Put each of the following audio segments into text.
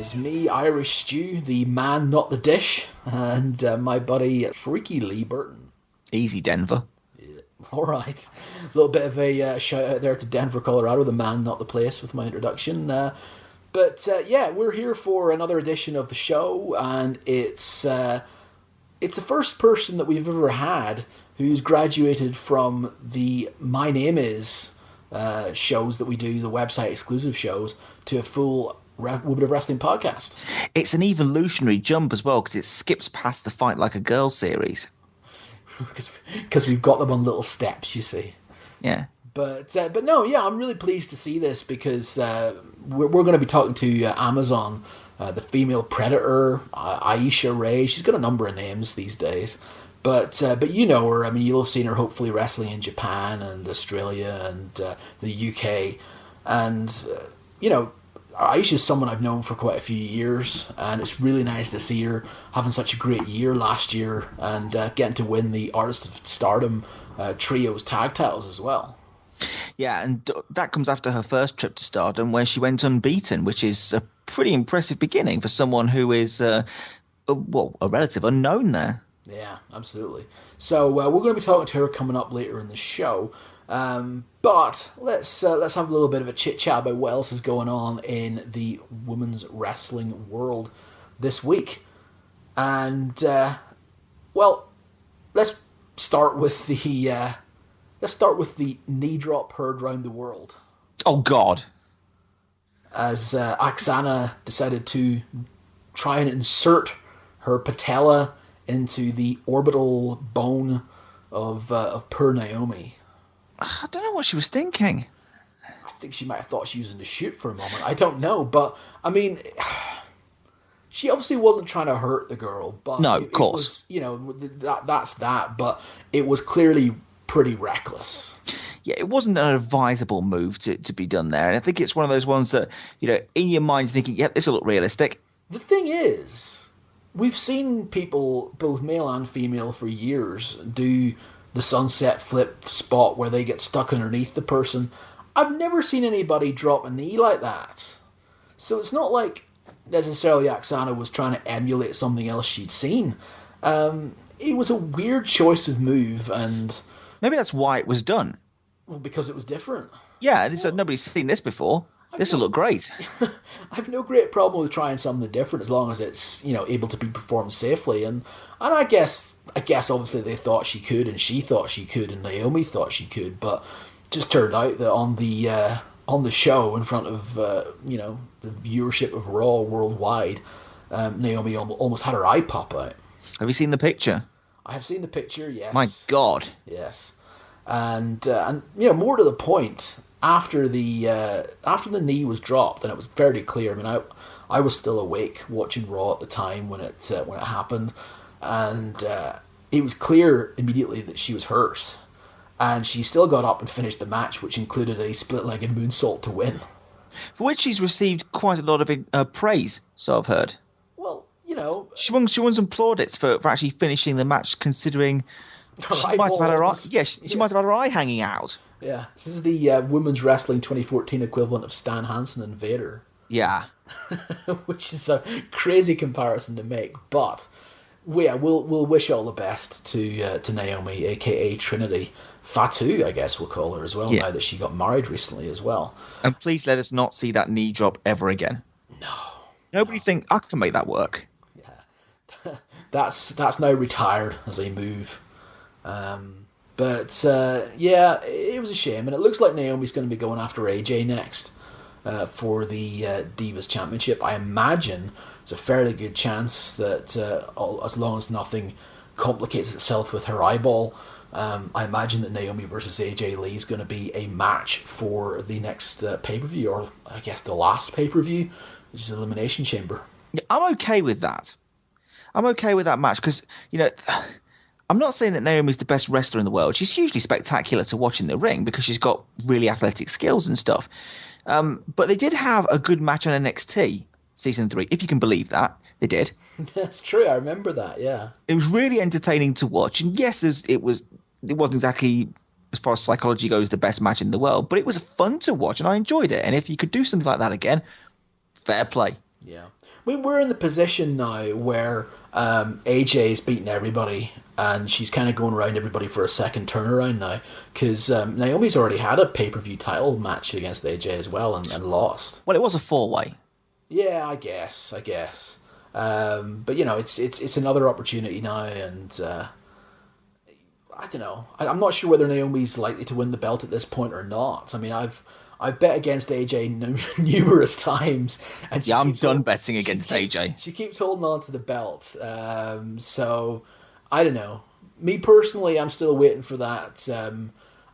is me, Irish Stew, the man, not the dish, and my buddy Freaky Lee Burton. Easy, Denver. Yeah. All right. A little bit of a shout out there to Denver, Colorado, the man, not the place, with my introduction. But we're here for another edition of the show, and it's the first person that we've ever had who's graduated from the My Name Is shows that we do, the website exclusive shows, to a full Women of Wrestling podcast. It's an evolutionary jump as well, because it skips past the Fight Like a Girl series. Because we've got them on little steps, you see. Yeah. But no, yeah, I'm really pleased to see this, because we're going to be talking to Amazon, the female predator, Aisha Ray. She's got a number of names these days. But you know her. I mean, you'll have seen her hopefully wrestling in Japan and Australia and the UK. And, Aisha's someone I've known for quite a few years. And it's really nice to see her having such a great year last year and getting to win the Artist of Stardom Trios tag titles as well. Yeah, and that comes after her first trip to Stardom, where she went unbeaten, which is a pretty impressive beginning for someone who is, a relative unknown there. Yeah, absolutely. So we're going to be talking to her coming up later in the show. But let's have a little bit of a chit-chat about what else is going on in the women's wrestling world this week. And, let's start with the knee drop heard around the world. Oh, God. As Oksana decided to try and insert her patella into the orbital bone of poor Naomi. I don't know what she was thinking. I think she might have thought she was in the shoot for a moment. I don't know, but I mean, she obviously wasn't trying to hurt the girl. But no, of course. It was, that's that. But it was clearly pretty reckless. Yeah, it wasn't an advisable move to be done there, and I think it's one of those ones that in your mind you're thinking, "Yep, this will look realistic." The thing is, we've seen people, both male and female, for years do the sunset flip spot where they get stuck underneath the person. I've never seen anybody drop a knee like that. So it's not like necessarily Oksana was trying to emulate something else she'd seen. It was a weird choice of move, and maybe that's why it was done. Well, because it was different. Yeah, nobody's seen this before. This will look great. I have no great problem with trying something different as long as it's able to be performed safely. And I guess obviously they thought she could, and she thought she could, and Naomi thought she could, but it just turned out that on the show in front of the viewership of Raw worldwide, Naomi almost had her eye pop out. Have you seen the picture? I have seen the picture. Yes. My God. Yes. And more to the point, after the knee was dropped, and it was fairly clear. I mean, I was still awake watching Raw at the time when it happened, and it was clear immediately that she was hurt, and she still got up and finished the match, which included a split-legged moonsault to win, for which she's received quite a lot of praise. So I've heard. Well, she won some plaudits for actually finishing the match, considering she might have had her eye. Yes, she might have had her eye hanging out. Yeah, this is the Women's Wrestling 2014 equivalent of Stan Hansen and Vader. Yeah. Which is a crazy comparison to make, but we'll wish all the best to Naomi, aka Trinity Fatu, I guess we'll call her as well, now that she got married recently as well. And please let us not see that knee drop ever again. No. Nobody think I can make that work. Yeah. That's now retired as a move. But it was a shame, and it looks like Naomi's going to be going after AJ next for the Divas Championship. I imagine it's a fairly good chance that as long as nothing complicates itself with her eyeball, I imagine that Naomi versus AJ Lee is going to be a match for the next pay-per-view, or I guess the last pay-per-view, which is Elimination Chamber. Yeah, I'm okay with that. I'm okay with that match because, I'm not saying that Naomi's the best wrestler in the world. She's hugely spectacular to watch in the ring because she's got really athletic skills and stuff. But they did have a good match on NXT Season 3, if you can believe that. They did. That's true. I remember that, yeah. It was really entertaining to watch. And yes, it wasn't exactly, as far as psychology goes, the best match in the world. But it was fun to watch, and I enjoyed it. And if you could do something like that again, fair play. Yeah. We're in the position now where AJ's beating everybody, and she's kind of going around everybody for a second turnaround now, because Naomi's already had a pay-per-view title match against AJ as well, and lost. Well, it was a 4-way. Yeah, I guess. But, it's another opportunity now, and I don't know. I'm not sure whether Naomi's likely to win the belt at this point or not. I mean, I've bet against AJ numerous times. And I'm done betting against AJ. She keeps holding on to the belt. So, I don't know. Me personally, I'm still waiting for that. I'm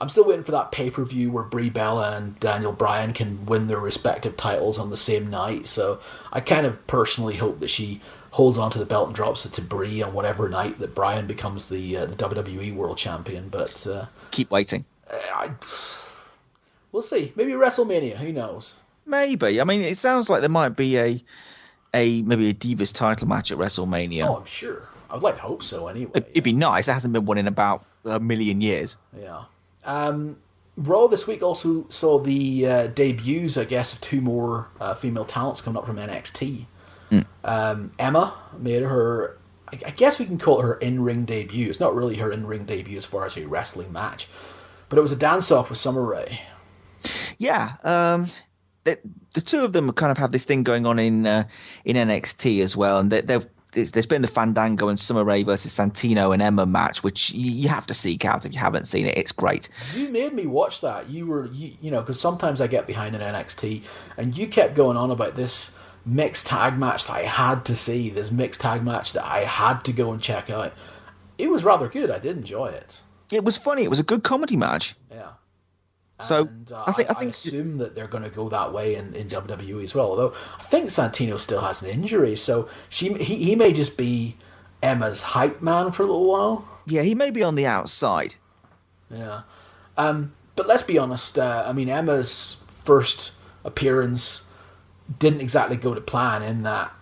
still waiting for that pay-per-view where Brie Bella and Daniel Bryan can win their respective titles on the same night. So, I kind of personally hope that she holds on to the belt and drops it to Brie on whatever night that Bryan becomes the WWE World Champion. But keep waiting. We'll see. Maybe WrestleMania. Who knows? Maybe. I mean, it sounds like there might be maybe a Divas title match at WrestleMania. Oh, I'm sure. I'd like to hope so. Anyway, it'd be nice. There hasn't been one in about a million years. Yeah. Raw this week also saw the debuts, I guess, of two more female talents coming up from NXT. Emma made her, I guess we can call it her in-ring debut. It's not really her in-ring debut as far as a wrestling match, but it was a dance-off with Summer Rae. Yeah, the two of them kind of have this thing going on in NXT as well, and there's been the Fandango and Summer Rae versus Santino and Emma match, which you have to seek out if you haven't seen it. It's great. You made me watch that. You know, because sometimes I get behind in NXT, and you kept going on about this mixed tag match that I had to see, this mixed tag match that I had to go and check out. It was rather good. I did enjoy it. It was funny. It was a good comedy match. Yeah. So and, I assume that they're going to go that way in WWE as well. Although I think Santino still has an injury, so he may just be Emma's hype man for a little while. Yeah, he may be on the outside. Yeah. But let's be honest. I mean, Emma's first appearance didn't exactly go to plan in that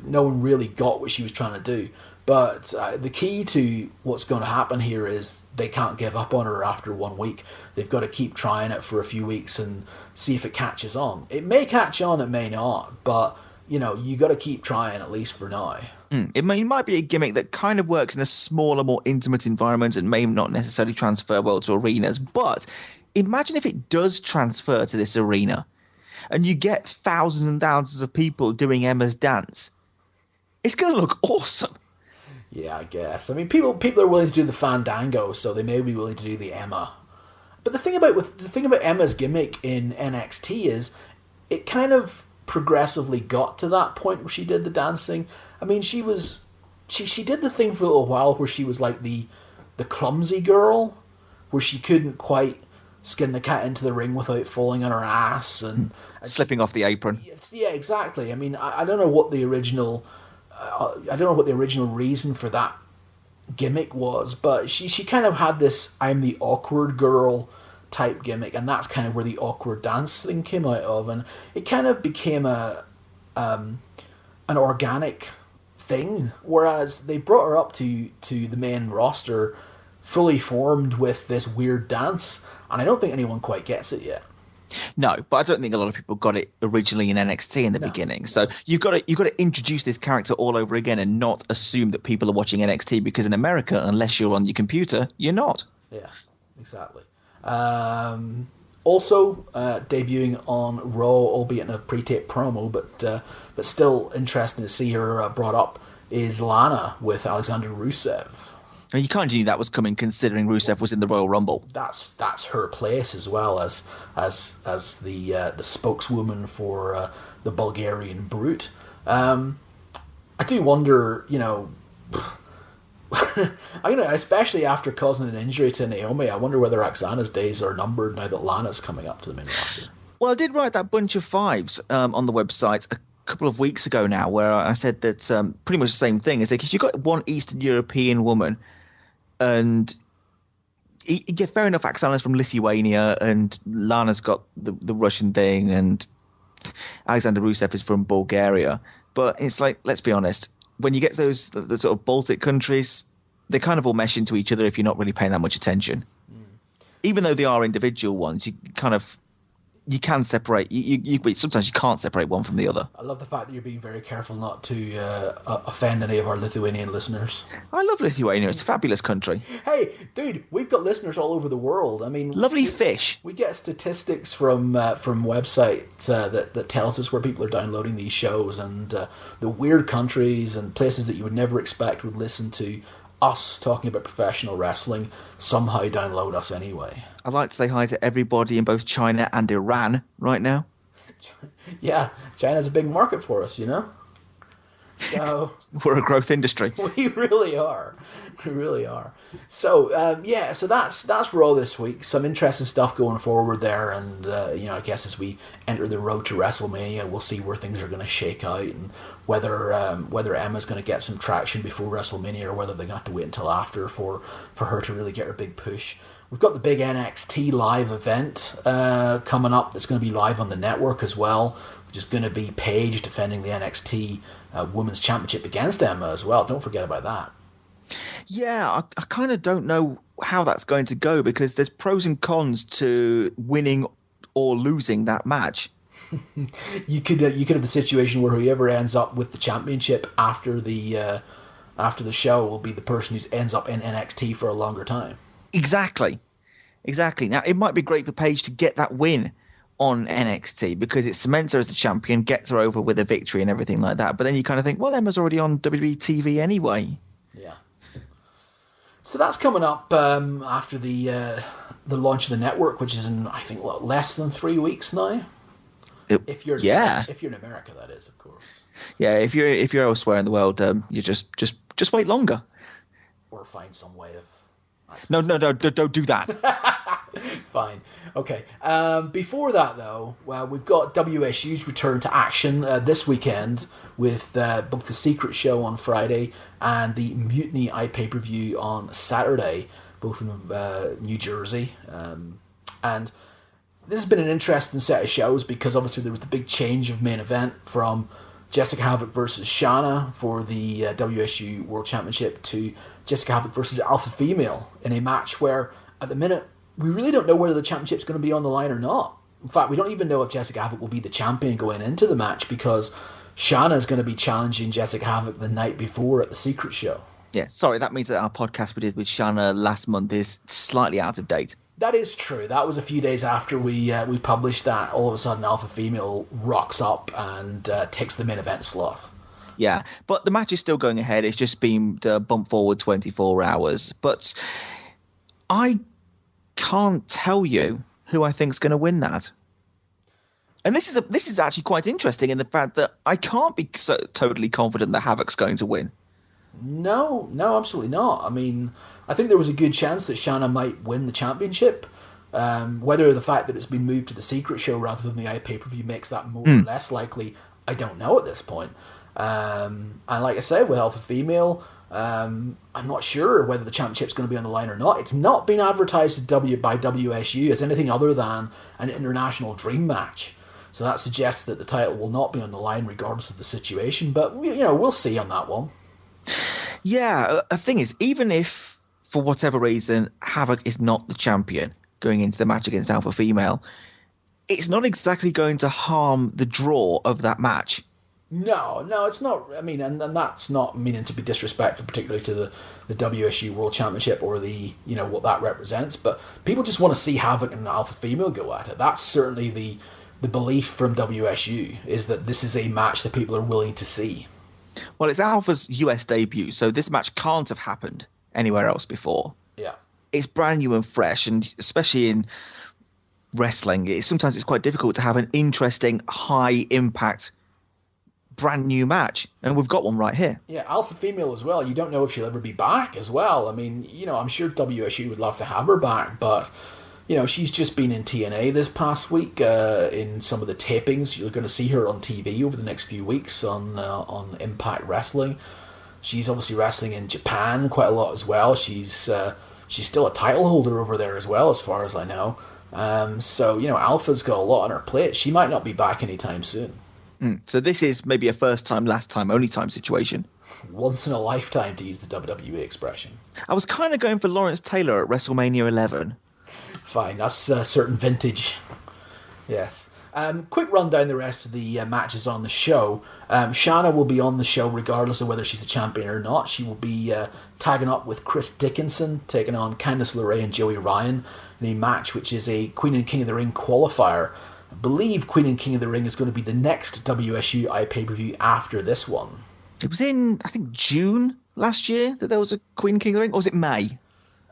no one really got what she was trying to do. But the key to what's going to happen here is they can't give up on her after 1 week. They've got to keep trying it for a few weeks and see if it catches on. It may catch on, it may not, but you got to keep trying at least for now. It might be a gimmick that kind of works in a smaller, more intimate environment and may not necessarily transfer well to arenas. But imagine if it does transfer to this arena and you get thousands and thousands of people doing Emma's dance. It's going to look awesome. Yeah, I guess. I mean, people are willing to do the Fandango, so they may be willing to do the Emma. But the thing about Emma's gimmick in NXT is it kind of progressively got to that point where she did the dancing. I mean, she did the thing for a little while where she was like the clumsy girl, where she couldn't quite skin the cat into the ring without falling on her ass and slipping off the apron. Yeah, exactly. I mean, I don't know what the original reason for that gimmick was, but she kind of had this I'm the awkward girl type gimmick, and that's kind of where the awkward dance thing came out of, and it kind of became an organic thing, whereas they brought her up to the main roster fully formed with this weird dance, and I don't think anyone quite gets it yet. No, but I don't think a lot of people got it originally in NXT in the beginning. So you've got to introduce this character all over again and not assume that people are watching NXT, because in America, unless you're on your computer, you're not. Yeah, exactly. Also debuting on Raw, albeit in a pre-taped promo, but still interesting to see her brought up, is Lana with Alexander Rusev. I mean, you kind of knew that was coming, considering Rusev was in the Royal Rumble. That's her place as well as the spokeswoman for the Bulgarian Brute. I do wonder, especially after causing an injury to Naomi, I wonder whether Roxana's days are numbered now that Lana's coming up to the main roster. Well, I did write that bunch of fives on the website a couple of weeks ago now, where I said that pretty much the same thing. Is like, if you've got one Eastern European woman, and yeah, fair enough, Oksana's from Lithuania, and Lana's got the Russian thing, and Alexander Rusev is from Bulgaria. But it's like, let's be honest, when you get the sort of Baltic countries, they kind of all mesh into each other if you're not really paying that much attention. Even though they are individual ones, you kind of you can separate. But sometimes you can't separate one from the other. I love the fact that you're being very careful not to offend any of our Lithuanian listeners. I love Lithuania. It's a fabulous country. Hey, dude, we've got listeners all over the world. I mean, lovely fish. We get statistics from websites that tells us where people are downloading these shows, and the weird countries and places that you would never expect would listen to us talking about professional wrestling somehow download us anyway. I'd like to say hi to everybody in both China and Iran right now. Yeah, China's a big market for us, you know? So we're a growth industry. We really are. We really are. So, so that's Raw this week. Some interesting stuff going forward there, and, I guess as we enter the road to WrestleMania, we'll see where things are going to shake out, and whether Emma's going to get some traction before WrestleMania, or whether they're going to have to wait until after for her to really get her big push. We've got the big NXT live event coming up that's going to be live on the network as well, which is going to be Paige defending the NXT Women's Championship against Emma as well. Don't forget about that. Yeah, I kind of don't know how that's going to go, because there's pros and cons to winning or losing that match. You could have the situation where whoever ends up with the championship after the show will be the person who ends up in NXT for a longer time. Exactly. Now, it might be great for Paige to get that win on NXT, because it cements her as the champion, gets her over with a victory and everything like that. But then you kind of think, well, Emma's already on WWE TV anyway. Yeah. So that's coming up after the launch of the network, which is in, I think, less than 3 weeks now. If you're in America, that is, of course. Yeah, if you're elsewhere in the world, you just wait longer, or find some way of. No, don't do that. Fine. Okay. Before that, though, we've got WSU's return to action this weekend with both the Secret Show on Friday and the Mutiny pay-per-view on Saturday, both in New Jersey. And this has been an interesting set of shows, because obviously there was the big change of main event from Jessica Havoc versus Shanna for the WSU World Championship to Jessica Havoc versus Alpha Female in a match where, at the minute, we really don't know whether the championship's going to be on the line or not. In fact, we don't even know if Jessica Havoc will be the champion going into the match, because Shanna is going to be challenging Jessica Havoc the night before at the Secret Show. Yeah, sorry, that means that our podcast we did with Shanna last month is slightly out of date. That is true. That was a few days after we published that. All of a sudden, Alpha Female rocks up and takes the main event slot. Yeah, but the match is still going ahead. It's just been bumped forward 24 hours. But I can't tell you who I think's going to win that. And this is actually quite interesting in the fact that I can't be so totally confident that Havoc's going to win. No, absolutely not. I mean, I think there was a good chance that Shanna might win the championship. Whether the fact that it's been moved to the Secret Show rather than the pay-per-view makes that more or less likely, I don't know at this point. And like I said, with Alpha Female, I'm not sure whether the championship's going to be on the line or not. It's not been advertised by WSU as anything other than an international dream match. So that suggests that the title will not be on the line regardless of the situation. But, we'll see on that one. Yeah, the thing is, even if, for whatever reason, Havoc is not the champion going into the match against Alpha Female, it's not exactly going to harm the draw of that match. No, it's not. I mean, and that's not meaning to be disrespectful, particularly to the WSU World Championship or the, what that represents. But people just want to see Havoc and Alpha Female go at it. That's certainly the belief from WSU, is that this is a match that people are willing to see. Well, it's Alpha's US debut, so this match can't have happened anywhere else before. Yeah. It's brand new and fresh, and especially in wrestling, sometimes it's quite difficult to have an interesting, high-impact, brand new match, and we've got one right here. Yeah, Alpha Female as well. You don't know if she'll ever be back as well. I mean, I'm sure WSU would love to have her back, but she's just been in TNA this past week in some of the tapings. You're going to see her on TV over the next few weeks on Impact Wrestling. She's obviously wrestling in Japan quite a lot as well. She's still a title holder over there as well, as far as I know. So Alpha's got a lot on her plate. She might not be back anytime soon. So this is maybe a first time, last time, only time situation. Once in a lifetime, to use the WWE expression. I was kind of going for Lawrence Taylor at WrestleMania 11. Fine, that's a certain vintage. Yes. Quick run down the rest of the matches on the show. Shanna will be on the show regardless of whether she's a champion or not. She will be tagging up with Chris Dickinson, taking on Candice LeRae and Joey Ryan in a match which is a Queen and King of the Ring qualifier. I believe Queen and King of the Ring is going to be the next WSU iPay-per-view after this one. It was in, I think, June last year that there was a Queen and King of the Ring, or was it May?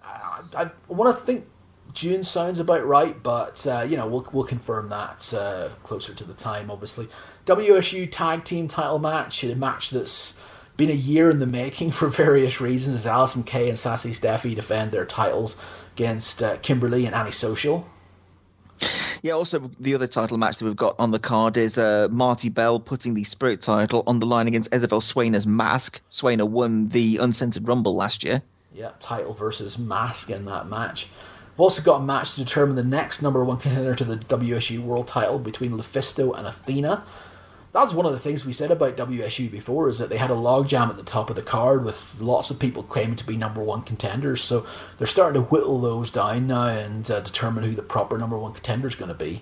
I want to think June sounds about right, but we'll confirm that closer to the time. Obviously, WSU tag team title match, a match that's been a year in the making for various reasons, as Allysin Kay and Sassy Steffi defend their titles against Kimberly and Annie Social. Yeah, also the other title match that we've got on the card is Marty Bell putting the Spirit title on the line against Isabel Swainer Mask. Swainer won the Uncensored Rumble last year. Yeah, title versus Mask in that match. We've also got a match to determine the next number one contender to the WSU World title between Lufisto and Athena. That's one of the things we said about WSU before, is that they had a logjam at the top of the card with lots of people claiming to be number one contenders. So they're starting to whittle those down now and determine who the proper number one contender is going to be.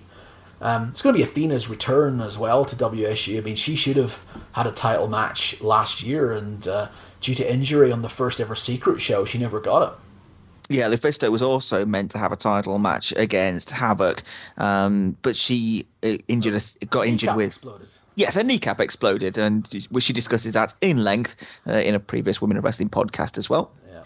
It's going to be Athena's return as well to WSU. I mean, she should have had a title match last year, and due to injury on the first ever Secret show, she never got it. Yeah, Lufisto was also meant to have a title match against Havoc, but she got injured with... Exploded. Yes, her kneecap exploded, and she discusses that in length in a previous Women of Wrestling podcast as well. Yeah.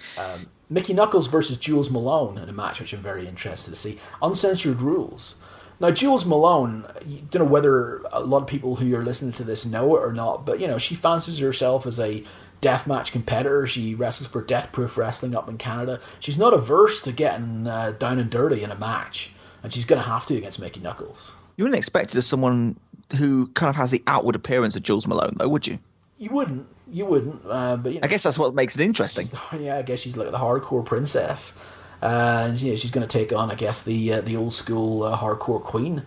Mickey Knuckles versus Jules Malone in a match which I'm very interested to see. Uncensored rules. Now, Jules Malone, I don't know whether a lot of people who are listening to this know it or not, but, she fancies herself as a deathmatch competitor. She wrestles for Death Proof Wrestling up in Canada. She's not averse to getting down and dirty in a match, and she's going to have to against Mickey Knuckles. You wouldn't expect it as someone who kind of has the outward appearance of Jules Malone, though, would you? You wouldn't. But I guess that's what makes it interesting. I guess she's like the hardcore princess. And she's going to take on, I guess, the old school hardcore queen.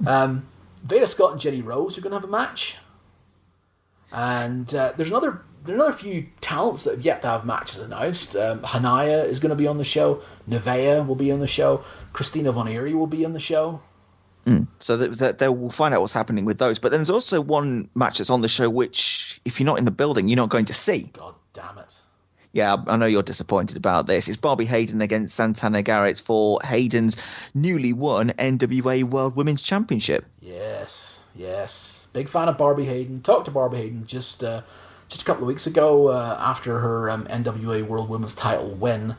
Veda Scott and Jenny Rose are going to have a match. And there's another few talents that have yet to have matches announced. Hanaya is going to be on the show. Nevaeh will be on the show. Christina Von Eerie will be on the show. So they will find out what's happening with those. But then there's also one match that's on the show which, if you're not in the building, you're not going to see. God damn it. Yeah, I know you're disappointed about this. It's Barbie Hayden against Santana Garrett for Hayden's newly won NWA World Women's Championship. Yes. Big fan of Barbie Hayden. Talked to Barbie Hayden just a couple of weeks ago after her NWA World Women's title win.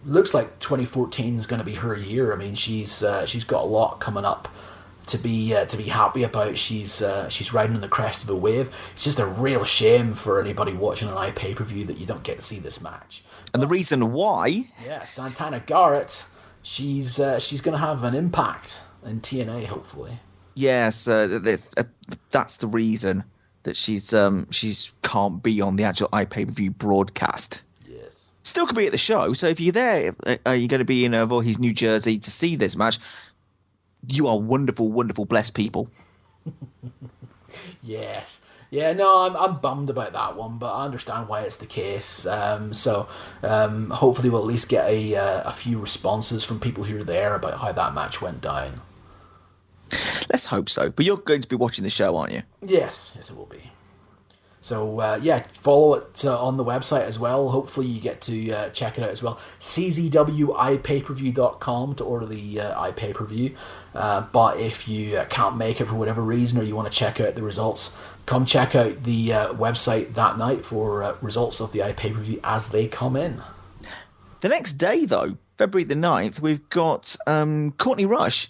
Looks like 2014 is going to be her year. I mean, she's got a lot coming up to be happy about. She's riding on the crest of a wave. It's just a real shame for anybody watching an iPay-per-view that you don't get to see this match. And the reason why? Yeah, Santana Garrett. She's going to have an impact in TNA, hopefully. Yes, that's the reason that she's can't be on the actual iPay-per-view broadcast. Yes. Still could be at the show. So if you're there, are you going to be in Voorhees, New Jersey to see this match? You are wonderful, wonderful, blessed people. Yes. Yeah, no, I'm bummed about that one, but I understand why it's the case. So hopefully we'll at least get a few responses from people who are there about how that match went down. Let's hope so. But you're going to be watching the show, aren't you? Yes, it will be. So, follow it on the website as well. Hopefully you get to check it out as well. czwiPayperview.com to order the iPay-per-view. But if you can't make it for whatever reason, or you want to check out the results, come check out the website that night for results of the iPay-per-view as they come in. The next day, though, February the 9th, we've got Courtney Rush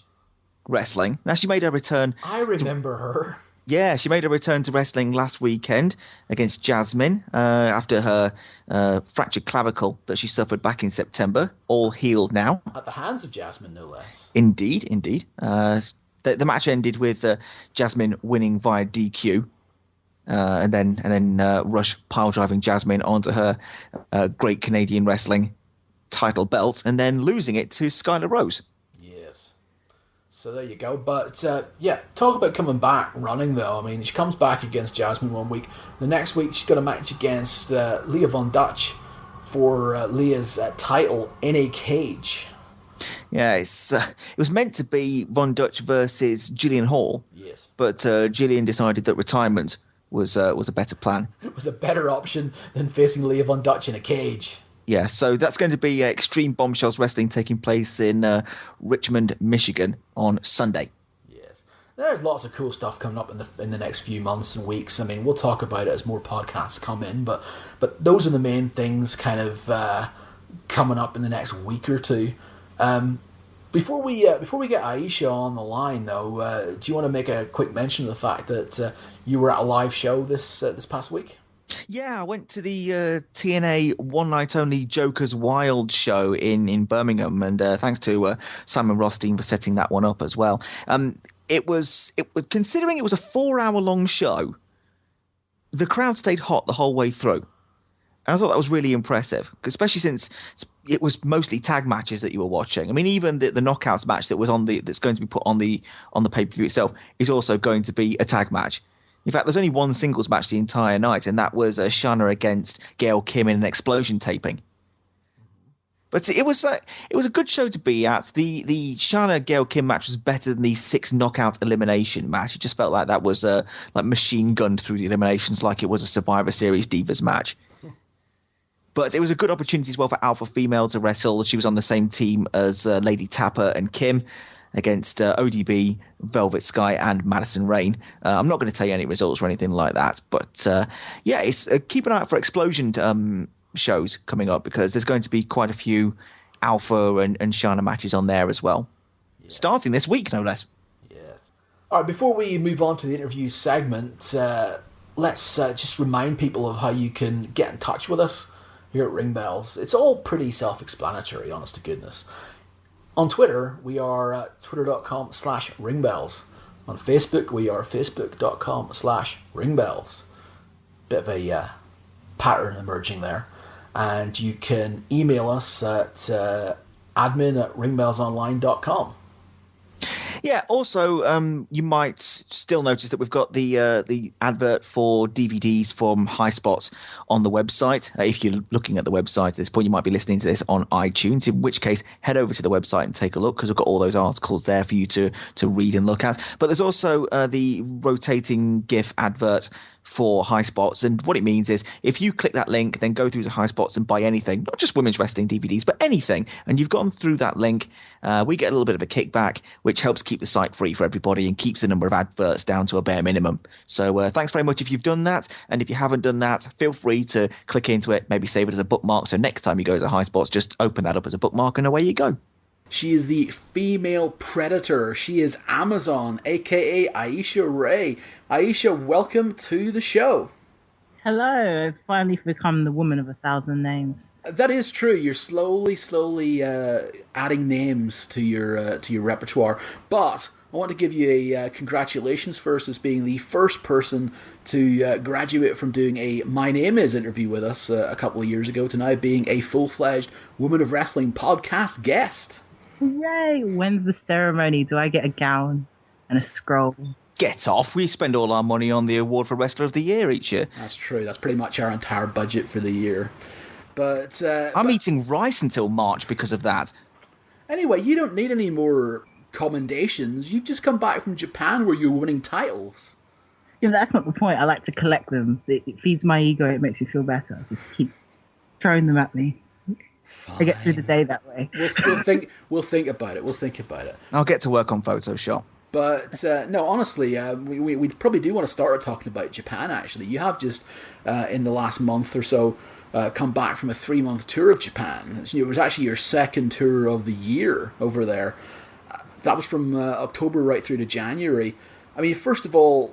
wrestling. Now, she made her return. I remember her. Yeah, she made a return to wrestling last weekend against Jasmine after her fractured clavicle that she suffered back in September. All healed now. At the hands of Jasmine, no less. Indeed. The match ended with Jasmine winning via DQ. And then Rush pile driving Jasmine onto her Great Canadian Wrestling title belt and then losing it to Skylar Rose. So there you go. But, talk about coming back running, though. I mean, she comes back against Jasmine one week. The next week, she's got a match against Leah Von Dutch for Leah's title in a cage. Yeah, it was meant to be Von Dutch versus Gillian Hall. Yes. But Gillian decided that retirement was a better plan. It was a better option than facing Leah Von Dutch in a cage. Yeah, so that's going to be Extreme Bombshells Wrestling taking place in Richmond, Michigan on Sunday. Yes. There's lots of cool stuff coming up in the next few months and weeks. I mean, we'll talk about it as more podcasts come in, but those are the main things kind of coming up in the next week or two. Before we get Aisha on the line, though, do you want to make a quick mention of the fact that you were at a live show this past week? Yeah, I went to the TNA One Night Only Joker's Wild show in Birmingham, and thanks to Simon Rothstein for setting that one up as well. It was considering it was a 4-hour long show, the crowd stayed hot the whole way through. And I thought that was really impressive, especially since it was mostly tag matches that you were watching. I mean, even the knockouts match that was that's going to be put on the pay-per-view itself is also going to be a tag match. In fact, there's only one singles match the entire night, and that was Shana against Gail Kim in an Explosion taping. But it was a good show to be at. The Shana Gail Kim match was better than the 6 knockout elimination match. It just felt like that was like machine gunned through the eliminations, like it was a Survivor Series Divas match. But it was a good opportunity as well for Alpha Female to wrestle. She was on the same team as Lady Tapper and Kim against ODB, Velvet Sky, and Madison Rain. I'm not going to tell you any results or anything like that. But it's keep an eye out for Explosion shows coming up, because there's going to be quite a few Alpha and Shana matches on there as well. Yeah. Starting this week, no less. Yes. All right, before we move on to the interview segment, let's just remind people of how you can get in touch with us here at Ring Bells. It's all pretty self-explanatory, honest to goodness. On Twitter, we are twitter.com/ringbells. On Facebook, we are facebook.com/ringbells. Bit of a pattern emerging there. And you can email us at admin@ringbellsonline.com. Yeah, also, you might still notice that we've got the advert for DVDs from High Spots on the website. If you're looking at the website at this point, you might be listening to this on iTunes, in which case, head over to the website and take a look, because we've got all those articles there for you to read and look at. But there's also the rotating GIF advert for High Spots, and what it means is if you click that link, then go through to High Spots and buy anything, not just women's wrestling DVDs, but anything, and you've gone through that link, we get a little bit of a kickback, which helps keep the site free for everybody and keeps the number of adverts down to a bare minimum. So thanks very much if you've done that, and if you haven't done that, feel free to click into it, maybe save it as a bookmark, so next time you go to High Spots, just open that up as a bookmark and away you go. She is the female predator. She is Amazon, aka Aisha Ray. Aisha, welcome to the show. Hello, I've finally become the woman of 1,000 names. That is true. You're slowly adding names to your repertoire. But I want to give you a congratulations first as being the first person to graduate from doing a My Name Is interview with us a couple of years ago to now being a full-fledged Women of Wrestling podcast guest. Yay! When's the ceremony? Do I get a gown and a scroll? Get off. We spend all our money on the award for Wrestler of the Year each year. That's true. That's pretty much our entire budget for the year. But I'm eating rice until March because of that. Anyway, you don't need any more commendations. You've just come back from Japan where you're winning titles. Yeah, that's not the point. I like to collect them. It feeds my ego. It makes me feel better. Just keep throwing them at me. Fine. I get through the day that way. We'll think about it. We'll think about it. I'll get to work on Photoshop. But no, honestly, we probably do want to start talking about Japan. Actually, you have just in the last month or so come back from a 3-month tour of Japan. It was actually your second tour of the year over there. That was from October right through to January. I mean, first of all,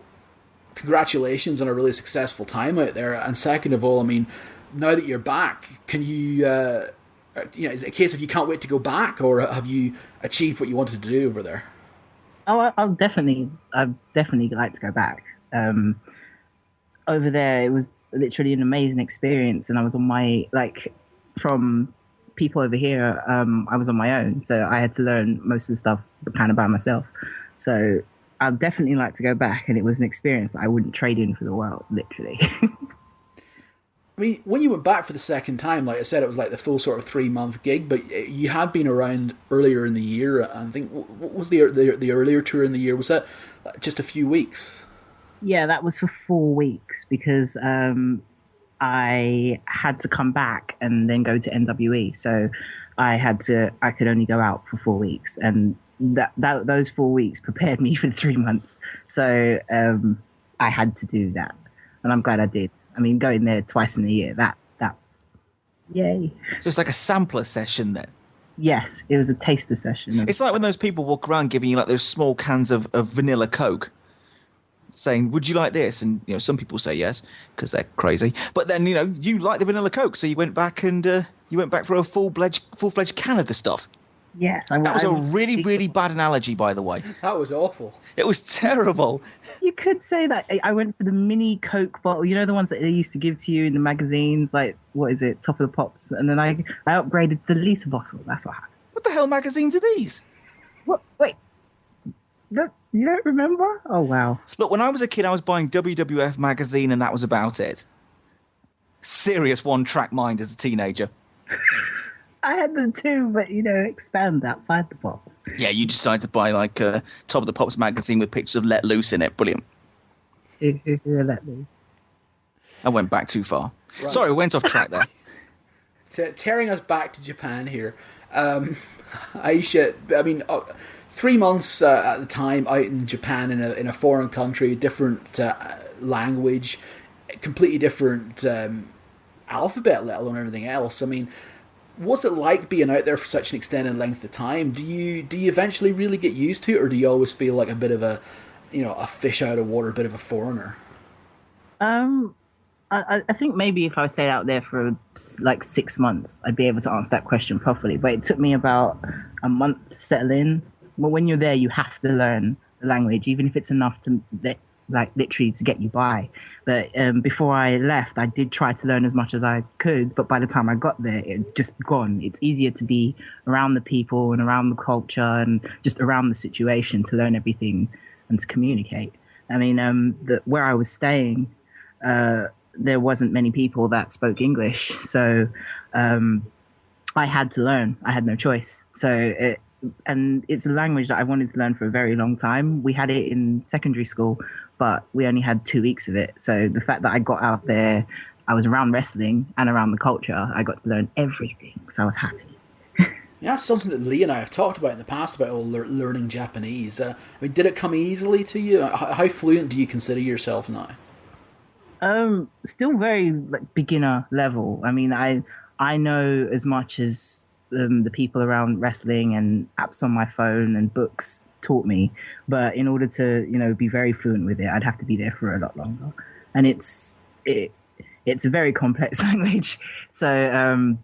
congratulations on a really successful time out there, and second of all, I mean, now that you're back, can you? Is it a case of you can't wait to go back, or have you achieved what you wanted to do over there? Oh, I'd definitely like to go back. Over there, it was literally an amazing experience, and I was on my, from people over here, I was on my own, so I had to learn most of the stuff kind of by myself. So I'd definitely like to go back, and it was an experience that I wouldn't trade in for the world, literally. I mean, when you went back for the second time, like I said, it was like the full sort of 3-month gig, but you had been around earlier in the year. I think, what was the earlier tour in the year? Was that just a few weeks? Yeah, that was for 4 weeks because I had to come back and then go to NWE. So I could only go out for 4 weeks, and those 4 weeks prepared me for the 3 months. So I had to do that, and I'm glad I did. I mean, going there twice in a year, that was yay. So it's like a sampler session then? Yes, it was a taster session. It's like when those people walk around giving you like those small cans of vanilla Coke, saying, would you like this? And, some people say yes, because they're crazy. But then, you like the vanilla Coke, so you went back for a full-fledged can of the stuff. Yes. That was a really, really bad analogy, by the way. That was awful. It was terrible. You could say that. I went for the mini Coke bottle. You know the ones that they used to give to you in the magazines? Like, what is it? Top of the Pops. And then I upgraded the liter bottle. That's what happened. What the hell magazines are these? What? Wait. Look, you don't remember? Oh, wow. Look, when I was a kid, I was buying WWF magazine, and that was about it. Serious one-track mind as a teenager. I had them too, but, expand outside the box. Yeah, you decided to buy, like, Top of the Pops magazine with pictures of Let Loose in it. Brilliant. Let me. I went back too far. Right. Sorry, we went off track there. Tearing us back to Japan here. Aisha, I mean, 3 months at the time out in Japan in a foreign country, different language, completely different alphabet, let alone everything else. I mean, what's it like being out there for such an extended length of time? Do you eventually really get used to it, or do you always feel like a bit of a fish out of water, a bit of a foreigner? I think maybe if I stayed out there for like 6 months, I'd be able to answer that question properly. But it took me about a month to settle in. Well, when you're there, you have to learn the language, even if it's enough to literally to get you by. But before I left, I did try to learn as much as I could. But by the time I got there, it just gone. It's easier to be around the people and around the culture and just around the situation to learn everything and to communicate. I mean, where I was staying, there wasn't many people that spoke English. So I had to learn. I had no choice. And it's a language that I wanted to learn for a very long time. We had it in secondary school, but we only had 2 weeks of it. So the fact that I got out there, I was around wrestling and around the culture, I got to learn everything. So I was happy. Yeah, that's something that Lee and I have talked about in the past about learning Japanese. I mean, did it come easily to you? How fluent do you consider yourself now? Still very beginner level. I mean, I know as much as the people around wrestling and apps on my phone and books taught me, but in order to be very fluent with it, I'd have to be there for a lot longer. And it's a very complex language. So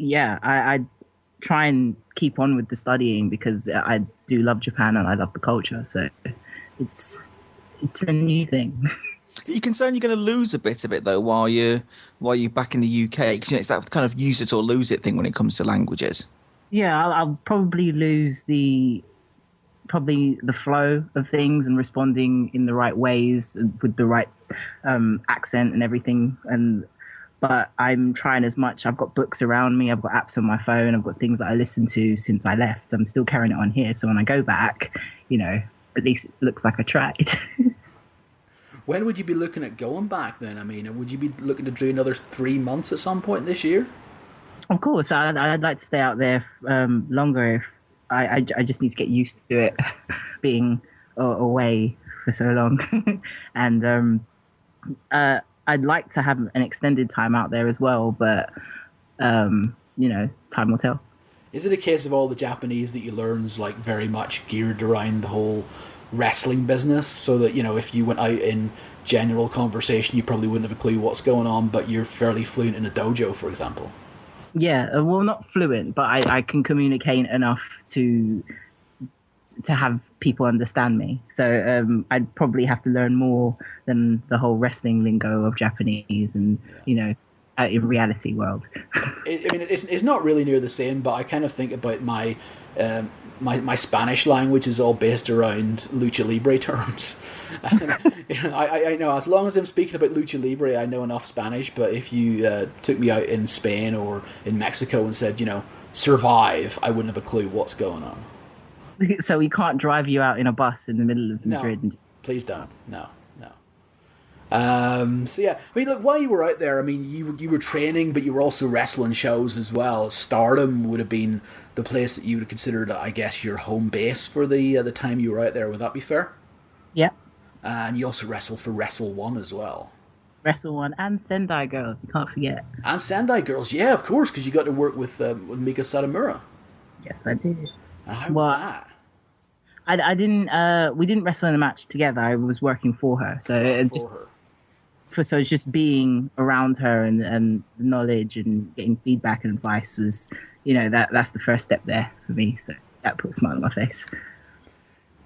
I try and keep on with the studying because I do love Japan and I love the culture. So it's a new thing. Are you concerned you're going to lose a bit of it though while you're back in the UK? Because it's that kind of use it or lose it thing when it comes to languages. Yeah, I'll probably lose the flow of things and responding in the right ways with the right accent and everything. But I'm trying as much. I've got books around me. I've got apps on my phone. I've got things that I listened to since I left. I'm still carrying it on here. So when I go back, at least it looks like I tried. When would you be looking at going back then? I mean, would you be looking to do another 3 months at some point this year? Of course, I'd like to stay out there longer. If I just need to get used to it, being away for so long. And I'd like to have an extended time out there as well, but time will tell. Is it a case of all the Japanese that you learn is like very much geared around the whole wrestling business, so that if you went out in general conversation you probably wouldn't have a clue what's going on, but you're fairly fluent in a dojo, for example? Yeah, well, not fluent, but I can communicate enough to have people understand me. So I'd probably have to learn more than the whole wrestling lingo of Japanese and in reality world. I mean, it's not really near the same, but I kind of think about my my Spanish language is all based around lucha libre terms. I know, as long as I'm speaking about lucha libre, I know enough Spanish. But if you took me out in Spain or in Mexico and said, survive, I wouldn't have a clue what's going on. So we can't drive you out in a bus in the middle of Madrid. No, please don't. No. So yeah, I mean, look, while you were out there, I mean, you were training, but you were also wrestling shows as well. Stardom would have been the place that you would have considered, I guess, your home base for the time you were out there. Would that be fair? Yeah. And you also wrestled for Wrestle One as well. Wrestle One and Sendai Girls, you can't forget. And Sendai Girls, yeah, of course, because you got to work with Mika Satomura. Yes, I did. And how was that? I didn't. We didn't wrestle in a match together. I was working for her, so so it's just being around her and knowledge and getting feedback and advice was, that's the first step there for me. So that put a smile on my face.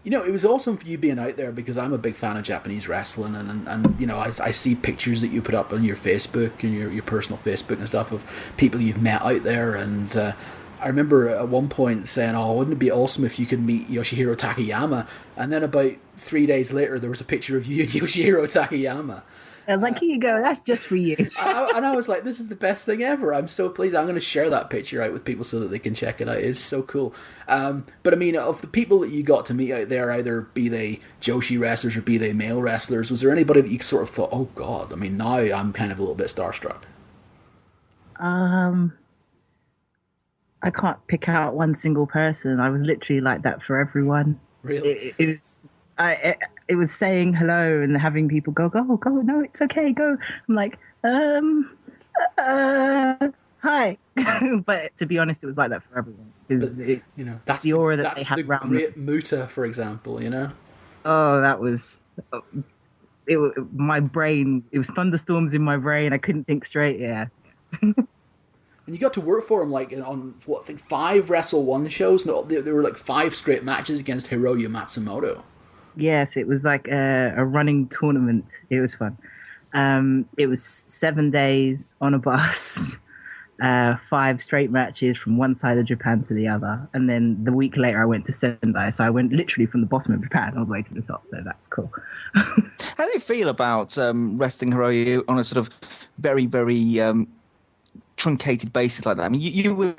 It was awesome for you being out there because I'm a big fan of Japanese wrestling and I see pictures that you put up on your Facebook and your personal Facebook and stuff of people you've met out there, and I remember at one point saying, wouldn't it be awesome if you could meet Yoshihiro Takayama? And then about 3 days later there was a picture of you and Yoshihiro Takayama. I was like, here you go, that's just for you. And I was like, this is the best thing ever. I'm so pleased. I'm going to share that picture out with people so that they can check it out. It's so cool. But I mean, of the people that you got to meet out there, either be they Joshi wrestlers or be they male wrestlers, was there anybody that you sort of thought, oh God, I mean, now I'm kind of a little bit starstruck? I can't pick out one single person. I was literally like that for everyone. Really? It was saying hello and having people go, no, it's okay, go. I'm like, hi. But to be honest, it was like that for everyone. That's the aura that's they had the around great Muta, for example, Oh, that was... my brain, it was thunderstorms in my brain. I couldn't think straight, yeah. And you got to work for him on 5 Wrestle One shows. No, there were 5 straight matches against Hiroya Matsumoto. Yes, it was like a running tournament. It was fun. It was 7 days on a bus, 5 straight matches from one side of Japan to the other, and then the week later I went to Sendai. So I went literally from the bottom of Japan all the way to the top. So that's cool. How do you feel about wrestling Hiroya on a sort of very, very truncated basis like that? I mean, you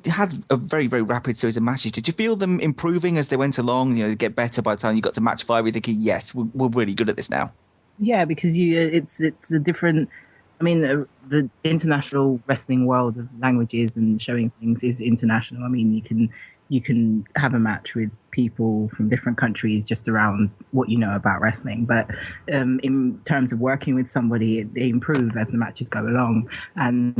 had a very, very rapid series of matches. Did you feel them improving as they went along? Get better by the time you got to match 5. You're thinking, yes, we're really good at this now. Yeah, because it's a different. I mean, the international wrestling world of languages and showing things is international. I mean, you can have a match with people from different countries just around what you know about wrestling. But in terms of working with somebody, they improve as the matches go along. And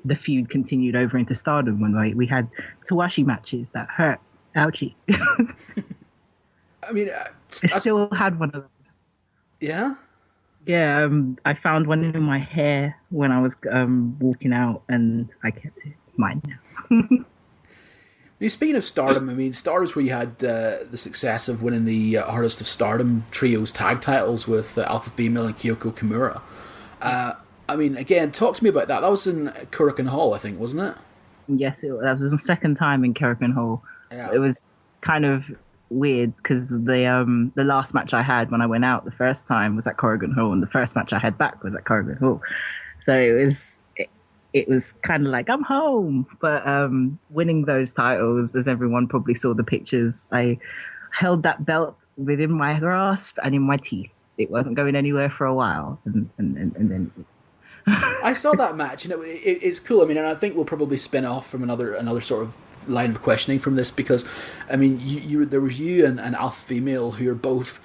the feud continued over into Stardom when we had Tawashi matches that hurt. Ouchie. I mean, I still had one of those. Yeah? Yeah, I found one in my hair when I was walking out, and I kept it. It's mine now. Speaking of Stardom, I mean, Stardom's where you had the success of winning the Hardest of Stardom Trios tag titles with Alpha Female and Kyoko Kimura. I mean, again, talk to me about that. That was in Kurikan Hall, I think, wasn't it? Yes, that was my second time in Kurikan Hall. Yeah. It was kind of weird because the last match I had when I went out the first time was at Kurikan Hall, and the first match I had back was at Kurikan Hall. So it was kind of like, I'm home. But winning those titles, as everyone probably saw the pictures, I held that belt within my grasp and in my teeth. It wasn't going anywhere for a while. And then... I saw that match, and it's cool. I mean, and I think we'll probably spin off from another sort of line of questioning from this because, I mean, there was you and Alpha Female who are both,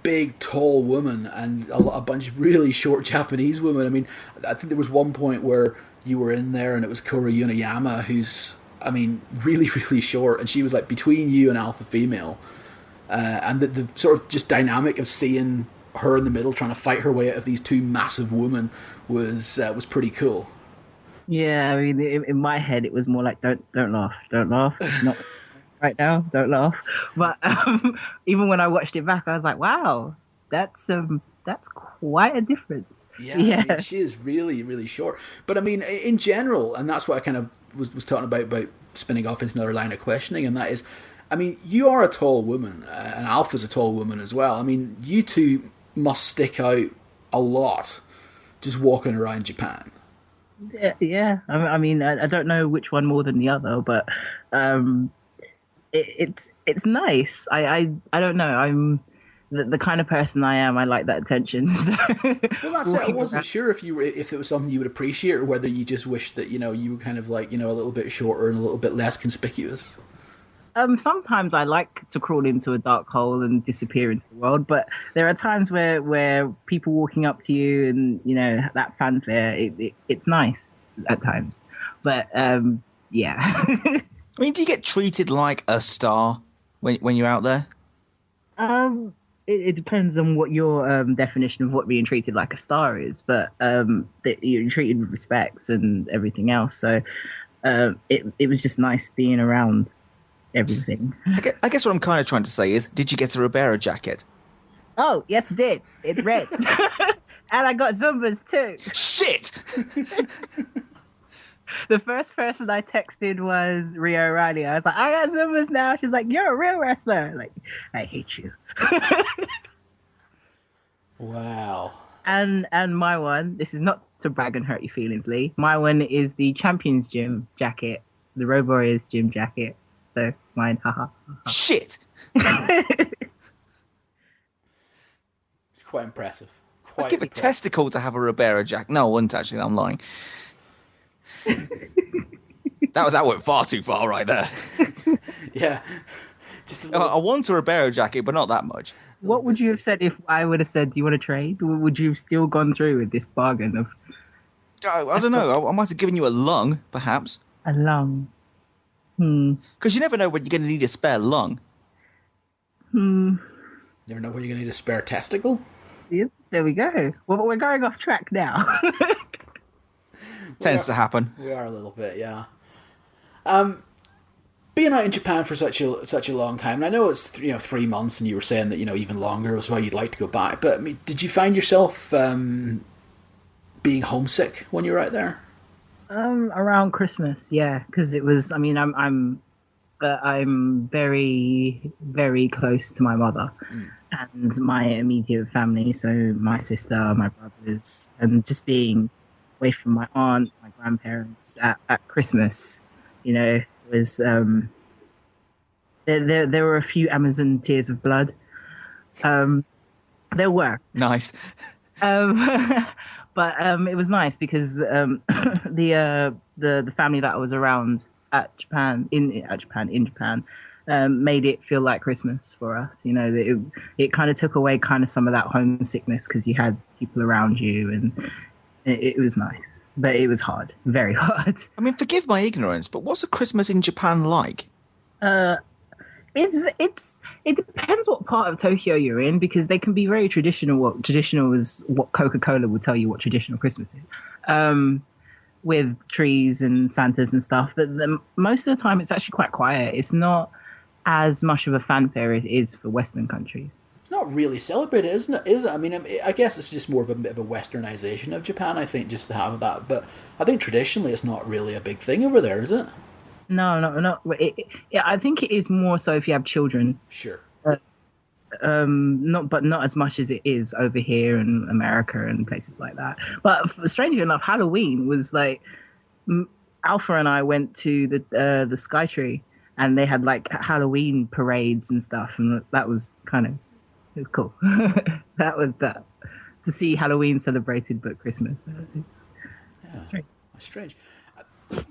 big, tall women and a bunch of really short Japanese women. I mean, I think there was one point where you were in there and it was Koro Yunayama, who's, I mean, really, really short, and she was like between you and Alpha Female. And the sort of just dynamic of seeing her in the middle trying to fight her way out of these two massive women was pretty cool. Yeah, I mean, in my head, it was more like, don't laugh. It's not right now, don't laugh. But even when I watched it back, I was like, wow, that's quite a difference. Yeah. I mean, she is really, really short. But I mean, in general, and that's what I kind of was talking about spinning off into another line of questioning, and that is, I mean, you are a tall woman, and Alpha's a tall woman as well. I mean, you two must stick out a lot just walking around Japan. Yeah. I mean, I don't know which one more than the other, but it's nice. I don't know. I'm the kind of person I am. I like that attention. So, well, that's it. I wasn't sure if it was something you would appreciate, or whether you just wish that you were kind of like a little bit shorter and a little bit less conspicuous. Sometimes I like to crawl into a dark hole and disappear into the world, but there are times where people walking up to you and that fanfare, it's nice at times. But yeah. I mean, do you get treated like a star when you're out there? It depends on what your definition of what being treated like a star is, but that you're treated with respect and everything else. So it was just nice being around everything. I guess what I'm kind of trying to say is, did you get a Ribera jacket? Oh, yes, I did. It's red. And I got Zumbas too. Shit! The first person I texted was Rhea O'Reilly. I was like, I got Zumbas now. She's like, you're a real wrestler. Like, I hate you. Wow. And my one, this is not to brag and hurt your feelings, Lee. My one is the Champions Gym jacket, the Road Warriors Gym jacket. So mine, haha. Shit! It's quite impressive. I'd give a testicle to have a Ribera jacket. No, I wouldn't actually. I'm lying. That went far too far right there. Yeah. I want a Ribera jacket, but not that much. What would you have said if I would have said, do you want to trade? Would you have still gone through with this bargain of... I don't know. I might have given you a lung, perhaps. A lung. Because you never know when you're going to need a spare lung. You never know when you're going to need a spare testicle? Yeah, there we go. Well, we're going off track now. Tends to happen. We are a little bit, yeah. Being out in Japan for such a long time, and I know it's 3 months, and you were saying that even longer was why you'd like to go back. But I mean, did you find yourself being homesick when you were out there? Around Christmas, yeah, because it was. I mean, I'm very, very close to my mother and my immediate family. So my sister, my brothers, and just being away from my aunt, my grandparents at Christmas, was there were a few Amazon tears of blood. There were. Nice. But it was nice because the family that I was around in Japan made it feel like Christmas for us. It kind of took away kind of some of that homesickness because you had people around you, and it was nice. But it was hard, very hard. I mean, forgive my ignorance, but what's a Christmas in Japan like? It depends what part of Tokyo you're in, because they can be very traditional. What traditional is what Coca-Cola will tell you what traditional Christmas is, with trees and Santas and stuff. But most of the time, it's actually quite quiet. It's not as much of a fanfare as it is for Western countries. It's not really celebrated, isn't it? Is it? I mean, I guess it's just more of a bit of a westernization of Japan, I think, just to have that. But I think traditionally it's not really a big thing over there, is it? No. I think it is more so if you have children. Sure. Not as much as it is over here in America and places like that. But strangely enough, Halloween was like Alpha and I went to the Skytree, and they had like Halloween parades and stuff, and that was it was cool. That was that to see Halloween celebrated, but Christmas. Yeah, strange.